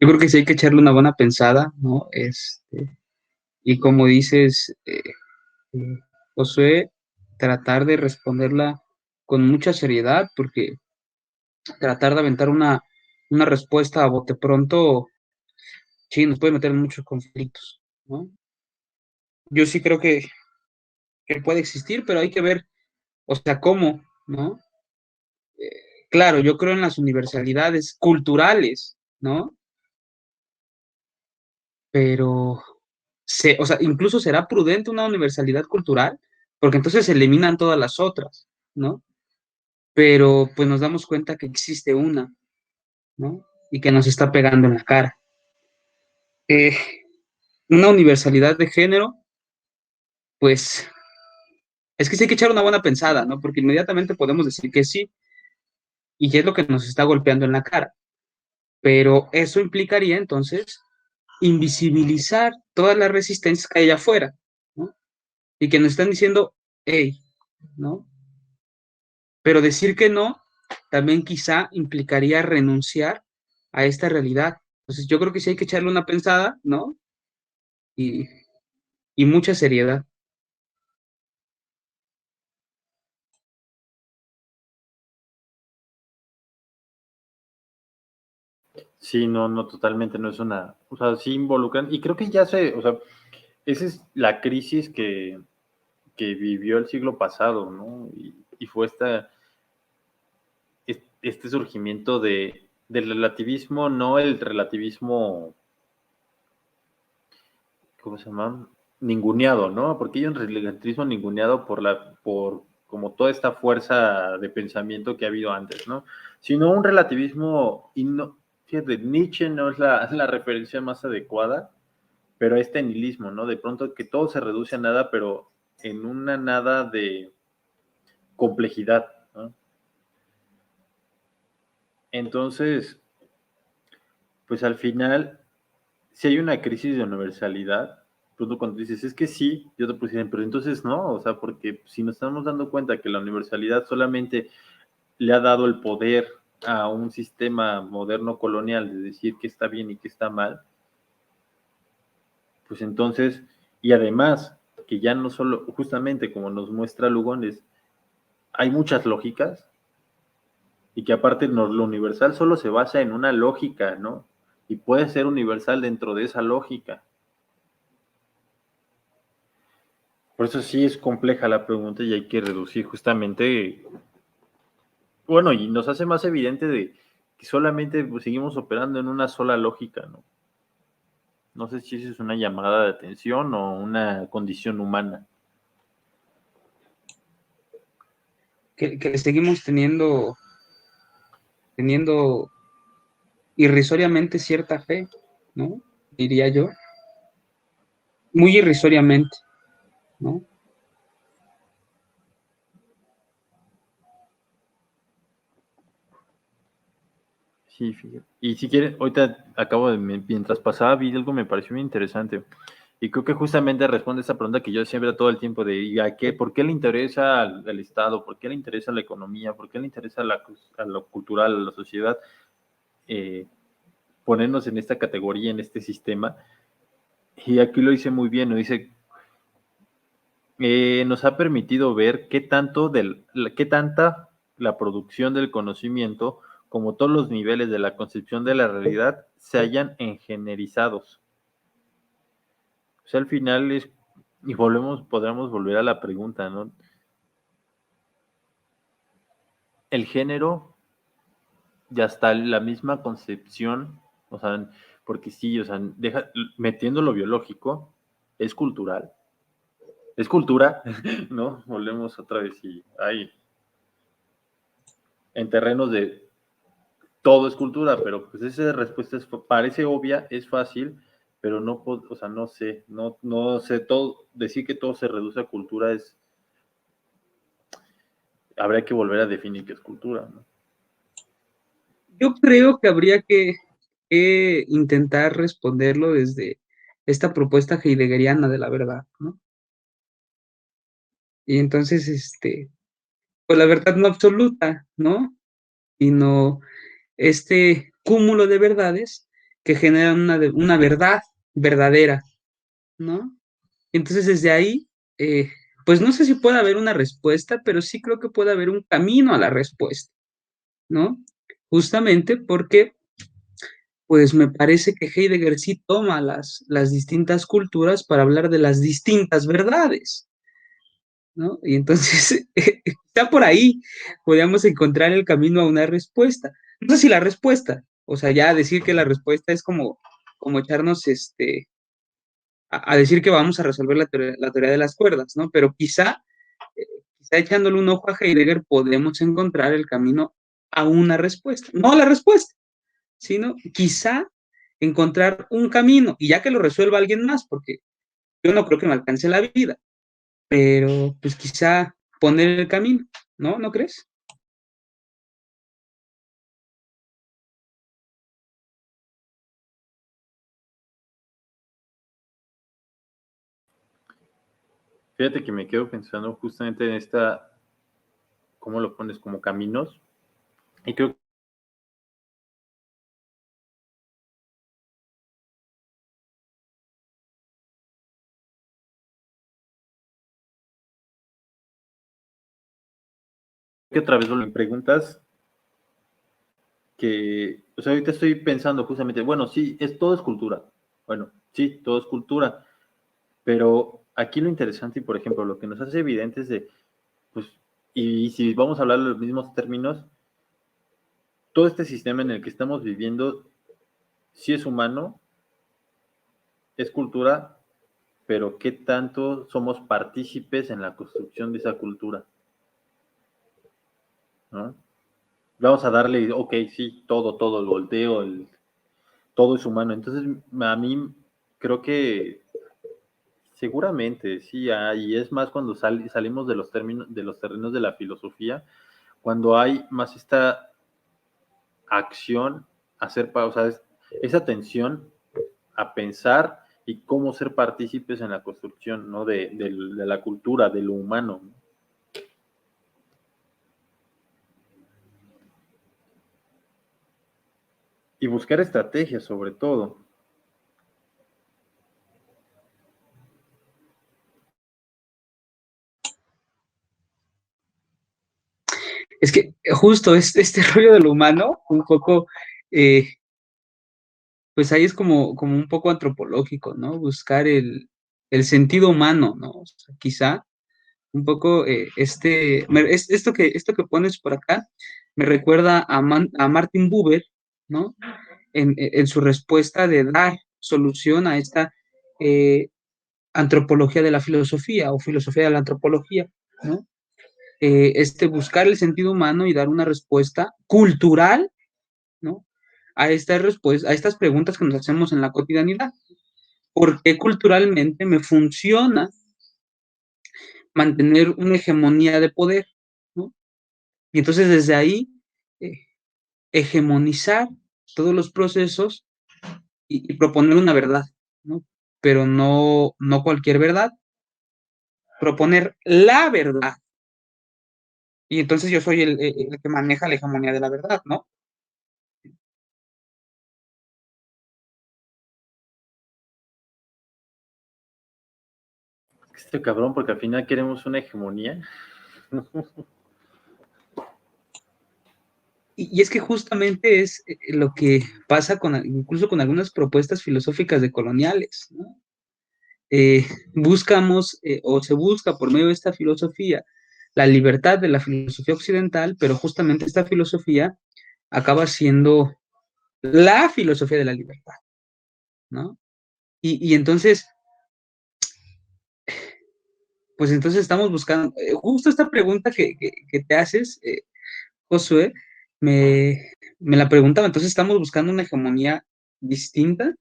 Yo creo que sí hay que echarle una buena pensada, ¿no? Y como dices, Josué, tratar de responderla con mucha seriedad, porque tratar de aventar una respuesta a bote pronto, sí, nos puede meter en muchos conflictos, ¿no? Yo sí creo que puede existir, pero hay que ver, o sea, cómo, ¿no? Claro, yo creo en las universalidades culturales, ¿no? Pero, o sea, incluso será prudente una universalidad cultural, porque entonces se eliminan todas las otras, ¿no? Pero pues nos damos cuenta que existe una, ¿no? Y que nos está pegando en la cara. Una universalidad de género, pues es que sí hay que echar una buena pensada, ¿no? Porque inmediatamente podemos decir que sí, y es lo que nos está golpeando en la cara. Pero eso implicaría entonces invisibilizar todas las resistencias que hay allá afuera, ¿no? Y que nos están diciendo, hey, ¿no? Pero decir que no también quizá implicaría renunciar a esta realidad. Entonces yo creo que sí hay que echarle una pensada, ¿no? Y, y mucha seriedad. Sí, no, no, totalmente no es una, o sea, sí involucran, y creo que ya se, o sea, esa es la crisis que vivió el siglo pasado, ¿no? Y fue este surgimiento del relativismo, no el relativismo, ¿cómo se llama? Ninguneado, ¿no? Porque hay un relativismo ninguneado por como toda esta fuerza de pensamiento que ha habido antes, ¿no? Sino un relativismo, y no, fíjate, Nietzsche no es la referencia más adecuada, pero este nihilismo, ¿no? De pronto que todo se reduce a nada, pero en una nada de complejidad, ¿no? Entonces, pues al final, si hay una crisis de universalidad, pues tú cuando dices, es que sí, yo te puedo decir, pero entonces no, o sea, porque si nos estamos dando cuenta que la universalidad solamente le ha dado el poder a un sistema moderno colonial de decir qué está bien y qué está mal, pues entonces, y además, que ya no solo, justamente como nos muestra Lugones, hay muchas lógicas y que aparte lo universal solo se basa en una lógica, ¿no? Y puede ser universal dentro de esa lógica. Por eso sí es compleja la pregunta y hay que reducir justamente, bueno, y nos hace más evidente de que solamente pues, seguimos operando en una sola lógica, ¿no? No sé si eso es una llamada de atención o una condición humana. Que seguimos teniendo irrisoriamente cierta fe, ¿no? Diría yo, muy irrisoriamente, ¿no? Sí, fíjate. Y si quieren, ahorita acabo de, mientras pasaba, vi algo que me pareció muy interesante. Y creo que justamente responde esa pregunta que yo siempre todo el tiempo de, ¿y a qué? ¿Por qué le interesa al Estado? ¿Por qué le interesa la economía? ¿Por qué le interesa a lo cultural, a la sociedad? Ponernos en esta categoría, en este sistema. Y aquí lo dice muy bien, ¿no? Dice, nos ha permitido ver qué tanta la producción del conocimiento, como todos los niveles de la concepción de la realidad, se hayan engenerizados. O sea, al final es, y podremos volver a la pregunta, ¿no? El género y hasta la misma concepción, o sea, porque sí, o sea, metiendo lo biológico, es cultural, es cultura, ¿no? Volvemos otra vez y hay en terrenos de todo es cultura, pero pues esa respuesta parece obvia, es fácil, pero no, o sea, no sé, todo, decir que todo se reduce a cultura es, habría que volver a definir qué es cultura, ¿no? Yo creo que habría que intentar responderlo desde esta propuesta heideggeriana de la verdad, ¿no? Y entonces, pues la verdad no absoluta, ¿no? Y no este cúmulo de verdades que generan una verdad verdadera, ¿no? Entonces, desde ahí, pues no sé si puede haber una respuesta, pero sí creo que puede haber un camino a la respuesta, ¿no? Justamente porque, pues me parece que Heidegger sí toma las distintas culturas para hablar de las distintas verdades, ¿no? Y entonces, está por ahí, podríamos encontrar el camino a una respuesta. No sé si la respuesta, o sea, ya decir que la respuesta es como echarnos a decir que vamos a resolver la teoría de las cuerdas, ¿no? Pero quizá echándole un ojo a Heidegger podemos encontrar el camino a una respuesta, no a la respuesta, sino quizá encontrar un camino y ya que lo resuelva alguien más, porque yo no creo que me alcance la vida, pero pues quizá poner el camino, ¿no? ¿No crees? Fíjate que me quedo pensando justamente en esta, ¿cómo lo pones? Como caminos. Y creo que otra vez me preguntas que, o sea, ahorita estoy pensando justamente, bueno, sí, todo es cultura. Bueno, sí, todo es cultura. Pero aquí lo interesante y, por ejemplo, lo que nos hace evidente es de, pues, y si vamos a hablar de los mismos términos, todo este sistema en el que estamos viviendo sí es humano, es cultura, pero ¿qué tanto somos partícipes en la construcción de esa cultura? ¿No? Vamos a darle, ok, sí, todo, el volteo, todo es humano. Entonces, a mí creo que seguramente, sí, y es más cuando salimos de los términos, de los terrenos de la filosofía, cuando hay más esta acción, hacer pausa, esa atención a pensar y cómo ser partícipes en la construcción, ¿no? De la cultura, de lo humano. Y buscar estrategias sobre todo. Es que justo este rollo de lo humano, un poco, eh, pues ahí es como un poco antropológico, ¿no? Buscar el sentido humano, ¿no? O sea, quizá un poco esto que pones por acá me recuerda a Martin Buber, ¿no? En su respuesta de dar solución a esta antropología de la filosofía o filosofía de la antropología, ¿no? Buscar el sentido humano y dar una respuesta cultural, ¿no? A estas preguntas que nos hacemos en la cotidianidad. ¿Por qué culturalmente me funciona mantener una hegemonía de poder? ¿No? Y entonces desde ahí, eh, hegemonizar todos los procesos y proponer una verdad, ¿no? Pero no cualquier verdad, proponer la verdad. Y entonces yo soy el que maneja la hegemonía de la verdad, ¿no? Este cabrón, porque al final queremos una hegemonía. Y es que justamente es lo que pasa incluso con algunas propuestas filosóficas de coloniales, ¿no? Buscamos o se busca por medio de esta filosofía la libertad de la filosofía occidental, pero justamente esta filosofía acaba siendo la filosofía de la libertad, ¿no? Y entonces, pues entonces estamos buscando, justo esta pregunta que te haces, Josué, me, me la preguntaba, entonces estamos buscando una hegemonía distinta.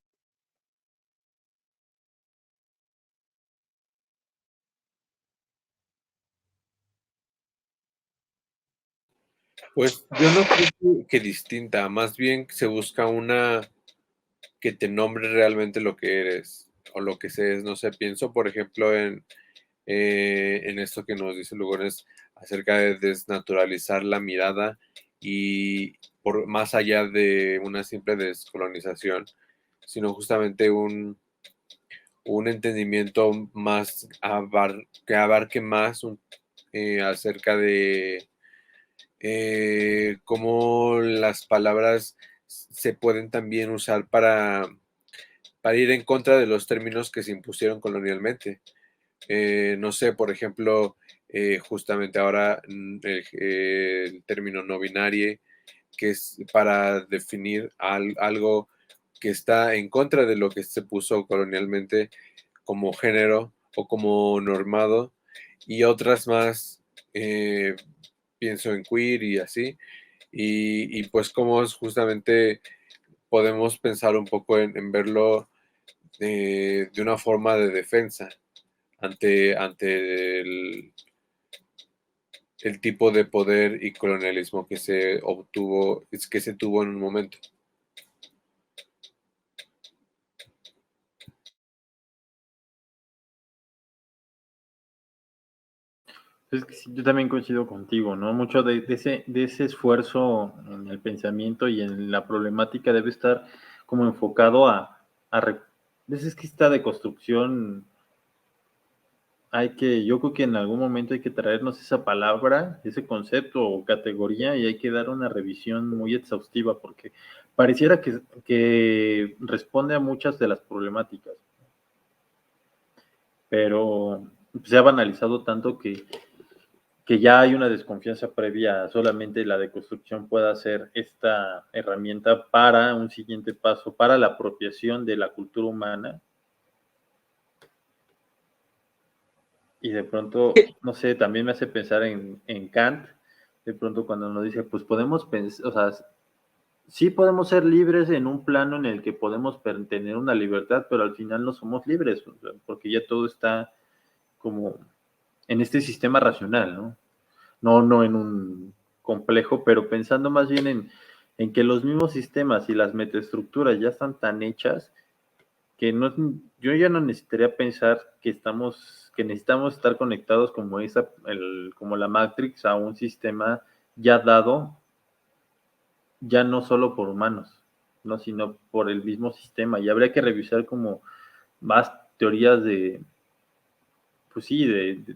Pues yo no creo que distinta, más bien se busca una que te nombre realmente lo que eres o lo que seas. No sé, pienso por ejemplo en esto que nos dice Lugones acerca de desnaturalizar la mirada y por más allá de una simple descolonización, sino justamente un entendimiento más que abarque más acerca de cómo las palabras se pueden también usar para ir en contra de los términos que se impusieron colonialmente. No sé, por ejemplo, justamente ahora el término no binario, que es para definir algo que está en contra de lo que se puso colonialmente como género o como normado, y otras más, pienso en queer y así, y pues como es justamente podemos pensar un poco en verlo de una forma de defensa ante el tipo de poder y colonialismo que se obtuvo, que se tuvo en un momento. Es que sí, yo también coincido contigo, ¿no? Mucho de ese esfuerzo en el pensamiento y en la problemática debe estar como enfocado es que esta deconstrucción yo creo que en algún momento hay que traernos esa palabra, ese concepto o categoría y hay que dar una revisión muy exhaustiva porque pareciera que responde a muchas de las problemáticas, pero se ha banalizado tanto que ya hay una desconfianza previa a solamente la deconstrucción pueda ser esta herramienta para un siguiente paso, para la apropiación de la cultura humana. Y de pronto, no sé, también me hace pensar en Kant, de pronto cuando nos dice, pues podemos pensar, o sea, sí podemos ser libres en un plano en el que podemos tener una libertad, pero al final no somos libres, o sea, porque ya todo está como en este sistema racional, ¿no? No en un complejo, pero pensando más bien en que los mismos sistemas y las metaestructuras ya están tan hechas que no, yo ya no necesitaría pensar que necesitamos estar conectados como la Matrix a un sistema ya dado, ya no solo por humanos, ¿no? Sino por el mismo sistema. Y habría que revisar como más teorías pues sí,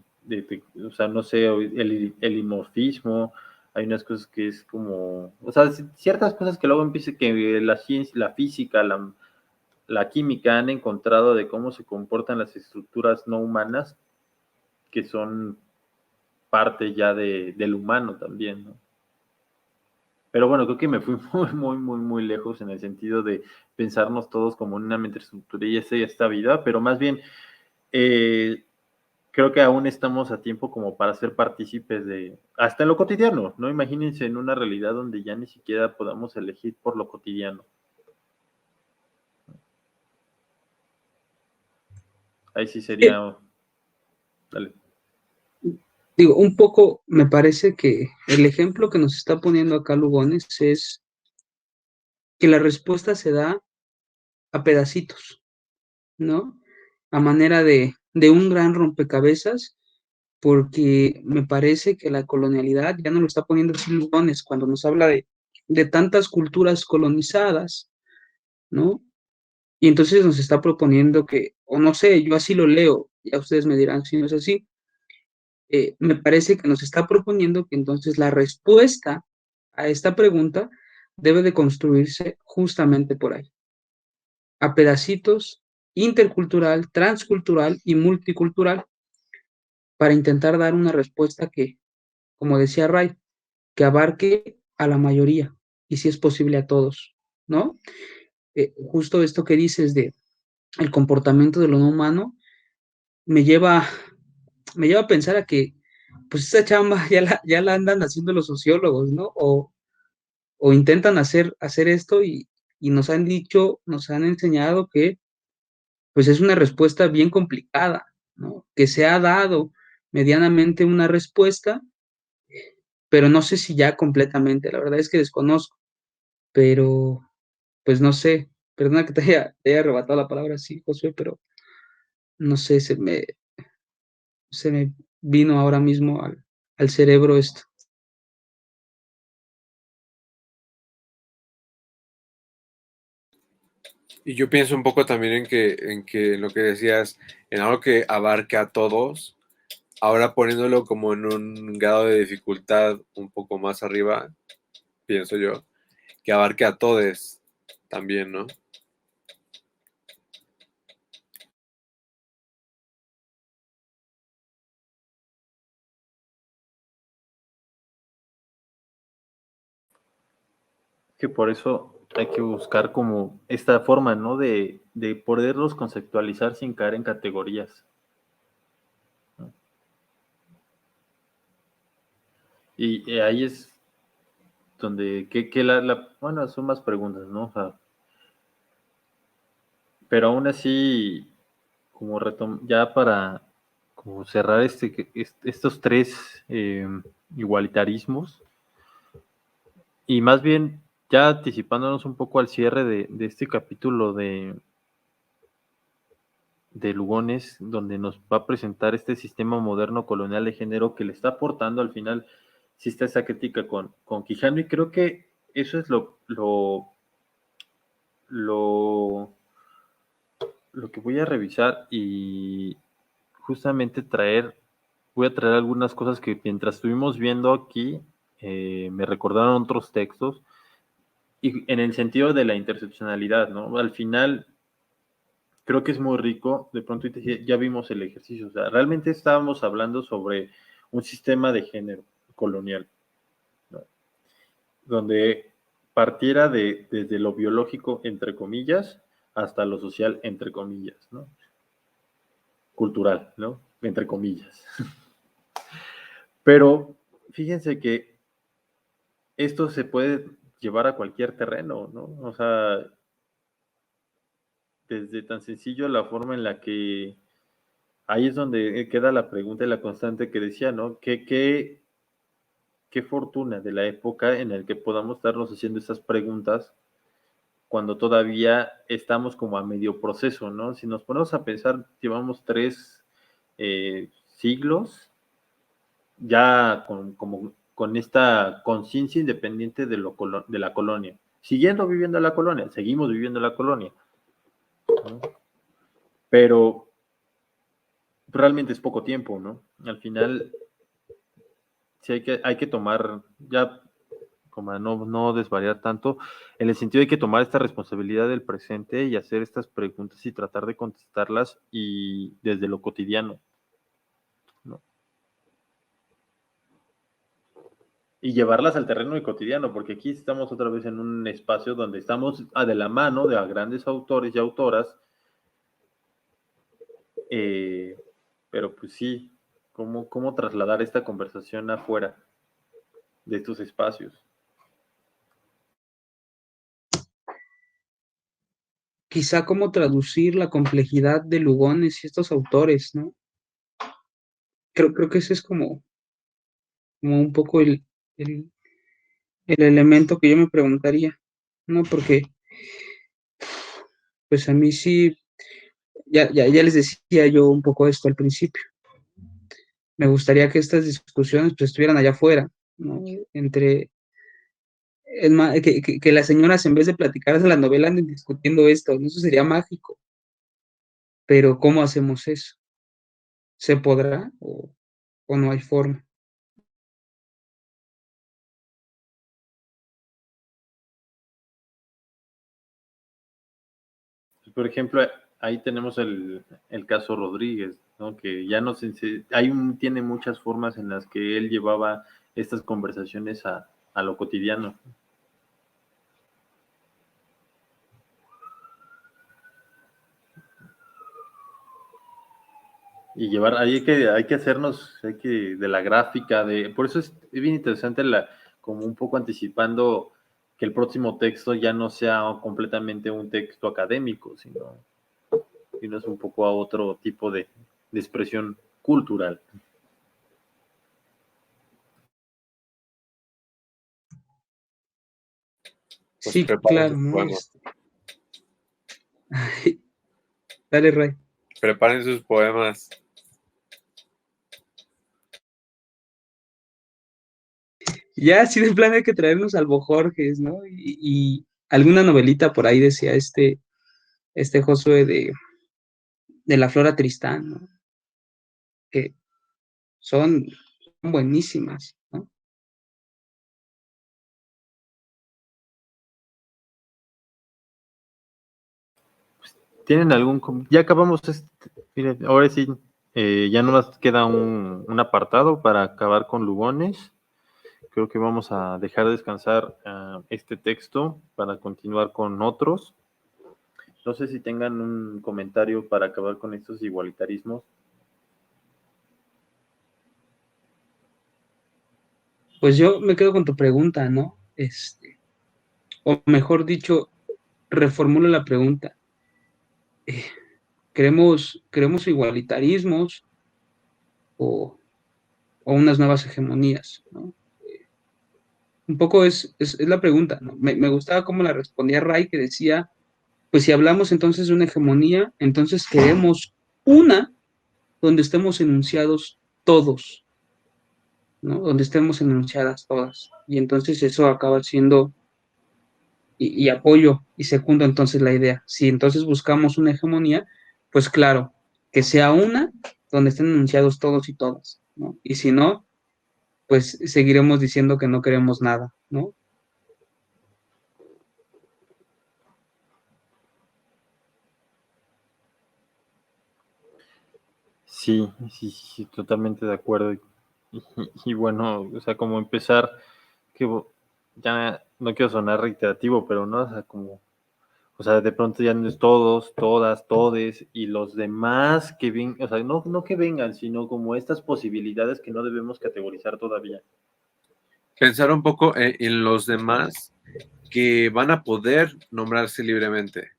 o sea, no sé, el dimorfismo, hay unas cosas que es como, o sea, ciertas cosas que luego empieza que la ciencia, la física, la química han encontrado de cómo se comportan las estructuras no humanas que son parte ya del humano también, ¿no? Pero bueno, creo que me fui muy lejos en el sentido de pensarnos todos como en una metaestructura y esta vida, pero más bien eh, creo que aún estamos a tiempo como para ser partícipes hasta en lo cotidiano, ¿no? Imagínense en una realidad donde ya ni siquiera podamos elegir por lo cotidiano. Ahí sí sería, dale. Digo, un poco me parece que el ejemplo que nos está poniendo acá Lugones es que la respuesta se da a pedacitos, ¿no? A manera de un gran rompecabezas, porque me parece que la colonialidad ya no lo está poniendo así Lugones cuando nos habla de tantas culturas colonizadas, ¿no? Y entonces nos está proponiendo que, o no sé, yo así lo leo, ya ustedes me dirán si no es así, me parece que nos está proponiendo que entonces la respuesta a esta pregunta debe de construirse justamente por ahí, a pedacitos, intercultural, transcultural y multicultural, para intentar dar una respuesta que, como decía Ray, que abarque a la mayoría y si es posible a todos, ¿no? Justo esto que dices de el comportamiento de lo no humano me lleva, me lleva a pensar a que pues esta chamba ya la andan haciendo los sociólogos, ¿no? O intentan hacer esto y nos han dicho, nos han enseñado que pues es una respuesta bien complicada, ¿no? Que se ha dado medianamente una respuesta, pero no sé si ya completamente, la verdad es que desconozco, pero pues no sé, perdona que te haya arrebatado la palabra así, Josué, pero no sé, se me vino ahora mismo al cerebro esto. Y yo pienso un poco también en que lo que decías, en algo que abarque a todos, ahora poniéndolo como en un grado de dificultad un poco más arriba, pienso yo, que abarque a todos también, ¿no? Que por eso hay que buscar como esta forma, ¿no? De poderlos conceptualizar sin caer en categorías, ¿no? Y ahí es donde, bueno, son más preguntas, ¿no? O sea, pero aún así, como ya para como cerrar estos tres igualitarismos, y más bien ya anticipándonos un poco al cierre de este capítulo de Lugones, donde nos va a presentar este sistema moderno colonial de género que le está aportando al final, sí está esa crítica con Quijano, y creo que eso es lo, lo que voy a revisar y justamente voy a traer algunas cosas que mientras estuvimos viendo aquí, me recordaron otros textos, y en el sentido de la interseccionalidad, ¿no? Al final, creo que es muy rico, de pronto ya vimos el ejercicio, o sea, realmente estábamos hablando sobre un sistema de género colonial, ¿no? Donde partiera desde lo biológico, entre comillas, hasta lo social, entre comillas, ¿no? Cultural, ¿no? Entre comillas. Pero fíjense que esto se puede llevar a cualquier terreno, ¿no? O sea, desde tan sencillo la forma en la que ahí es donde queda la pregunta y la constante que decía, ¿no? Qué fortuna de la época en la que podamos estarnos haciendo estas preguntas cuando todavía estamos como a medio proceso, ¿no? Si nos ponemos a pensar, llevamos 3 siglos ya con esta conciencia independiente de la colonia. Siguiendo viviendo la colonia, seguimos viviendo la colonia, ¿no? Pero realmente es poco tiempo, ¿no? Al final, sí hay que tomar, ya como no desvariar tanto, en el sentido de que tomar esta responsabilidad del presente y hacer estas preguntas y tratar de contestarlas y desde lo cotidiano, ¿no? Y llevarlas al terreno de cotidiano, porque aquí estamos otra vez en un espacio donde estamos de la mano de grandes autores y autoras, eh, pero pues sí, ¿cómo trasladar esta conversación afuera de estos espacios? Quizá cómo traducir la complejidad de Lugones y estos autores, ¿no? Creo que ese es como un poco el, el elemento que yo me preguntaría, ¿no? Porque, pues a mí sí, ya les decía yo un poco esto al principio. Me gustaría que estas discusiones pues estuvieran allá afuera, ¿no? Entre, que las señoras en vez de platicarse la novela anden discutiendo esto, ¿no? Eso sería mágico. Pero ¿cómo hacemos eso? ¿Se podrá o no hay forma? Por ejemplo, ahí tenemos el caso Rodríguez, ¿no? Que ya tiene muchas formas en las que él llevaba estas conversaciones a lo cotidiano. Y llevar, hay que hacernos, de la gráfica, por eso es bien interesante como un poco anticipando que el próximo texto ya no sea completamente un texto académico, sino es un poco a otro tipo de expresión cultural. Pues Sí, preparen claro, sus ¿no? poemas. Dale, Ray. Preparen sus poemas. Ya, sí, de plan hay que traernos al Bojorges, ¿no? Y alguna novelita por ahí decía este Josué de la Flora Tristán, ¿no? Que son buenísimas, ¿no? ¿Tienen ya acabamos, miren, ahora sí, ya no nos queda un apartado para acabar con Lugones. Creo que vamos a dejar descansar este texto para continuar con otros. No sé si tengan un comentario para acabar con estos igualitarismos. Pues yo me quedo con tu pregunta, ¿no? O mejor dicho, reformulo la pregunta. eh, queremos igualitarismos o, o unas nuevas hegemonías, ¿no? Un poco es la pregunta, ¿no? Me gustaba cómo la respondía Ray, que decía, pues si hablamos entonces de una hegemonía, entonces queremos una donde estemos enunciados todos, ¿no? Donde estemos enunciadas todas. Y entonces eso acaba siendo, y apoyo y secundo entonces la idea. Si entonces buscamos una hegemonía, pues claro, que sea una donde estén enunciados todos y todas, ¿no? Y si no, pues seguiremos diciendo que no queremos nada, ¿no? Sí, sí, sí, totalmente de acuerdo. Y bueno, o sea, como empezar, que ya no quiero sonar reiterativo, pero no, o sea, como, o sea, de pronto ya no es todos, todas, todes, y los demás que vengan, o sea, no que vengan, sino como estas posibilidades que no debemos categorizar todavía. Pensar un poco en los demás que van a poder nombrarse libremente.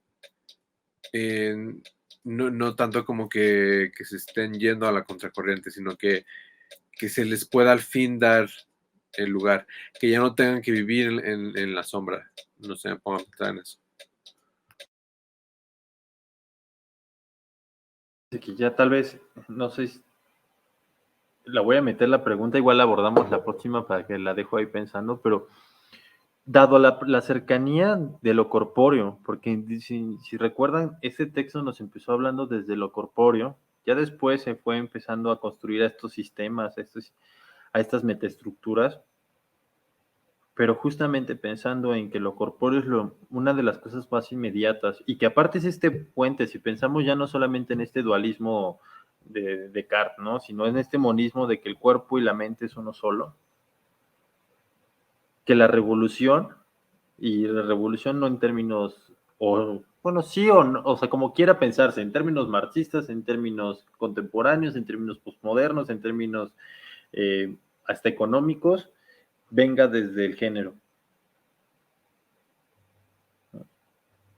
No tanto como que se estén yendo a la contracorriente, sino que se les pueda al fin dar el lugar, que ya no tengan que vivir en la sombra. No sé, me pongo a pensar en eso. Así que ya tal vez, no sé, la voy a meter la pregunta, igual la abordamos la próxima para que la dejo ahí pensando, pero dado la cercanía de lo corpóreo, porque si recuerdan, este texto nos empezó hablando desde lo corpóreo, ya después se fue empezando a construir a estos sistemas, a estas metaestructuras, pero justamente pensando en que lo corpóreo es una de las cosas más inmediatas y que aparte es este puente, si pensamos ya no solamente en este dualismo de Descartes, ¿no? Sino en este monismo de que el cuerpo y la mente es uno solo, que la revolución, y la revolución no en términos, o bueno, sí o no, o sea, como quiera pensarse, en términos marxistas, en términos contemporáneos, en términos postmodernos, en términos hasta económicos, venga desde el género.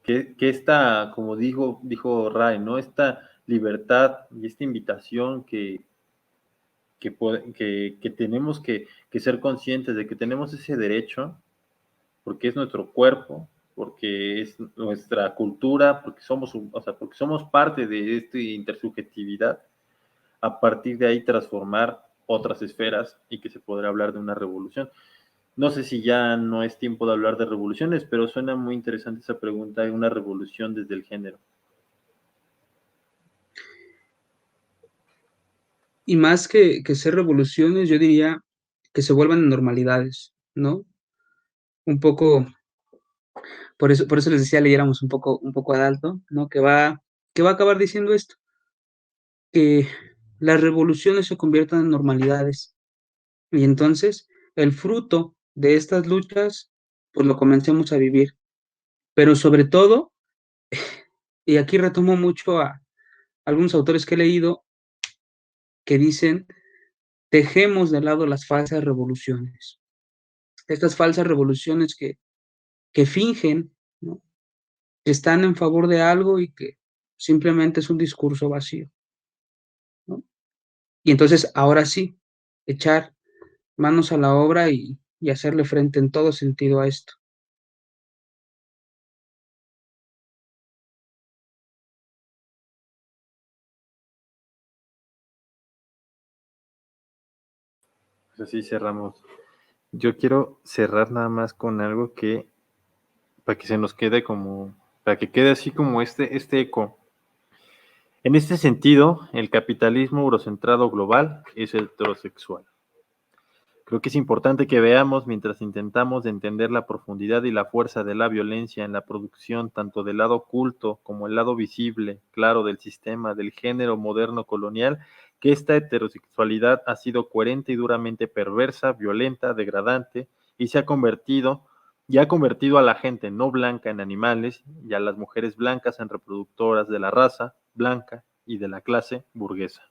Que esta, como dijo Ray, ¿no? Esta libertad y esta invitación que tenemos que ser conscientes de que tenemos ese derecho, porque es nuestro cuerpo, porque es nuestra cultura, porque porque somos parte de esta intersubjetividad, a partir de ahí transformar otras esferas y que se podrá hablar de una revolución. No sé si ya no es tiempo de hablar de revoluciones, pero suena muy interesante esa pregunta de una revolución desde el género. Y más que ser revoluciones, yo diría que se vuelvan normalidades, ¿no? Un poco, por eso les decía, leyéramos un poco Adalto, ¿no? Que va a acabar diciendo esto, que las revoluciones se conviertan en normalidades. Y entonces, el fruto de estas luchas, pues lo comencemos a vivir. Pero sobre todo, y aquí retomo mucho a algunos autores que he leído, que dicen, dejemos de lado las falsas revoluciones. Estas falsas revoluciones que fingen, ¿no? Que están en favor de algo y que simplemente es un discurso vacío, ¿no? Y entonces, ahora sí, echar manos a la obra y hacerle frente en todo sentido a esto. Pues así cerramos. Yo quiero cerrar nada más con algo para que se nos quede para que quede así como este eco. En este sentido, el capitalismo eurocentrado global es heterosexual. Creo que es importante que veamos, mientras intentamos entender la profundidad y la fuerza de la violencia en la producción, tanto del lado oculto como el lado visible, claro, del sistema, del género moderno colonial, que esta heterosexualidad ha sido coherente y duramente perversa, violenta, degradante, y ha convertido a la gente no blanca en animales y a las mujeres blancas en reproductoras de la raza blanca y de la clase burguesa.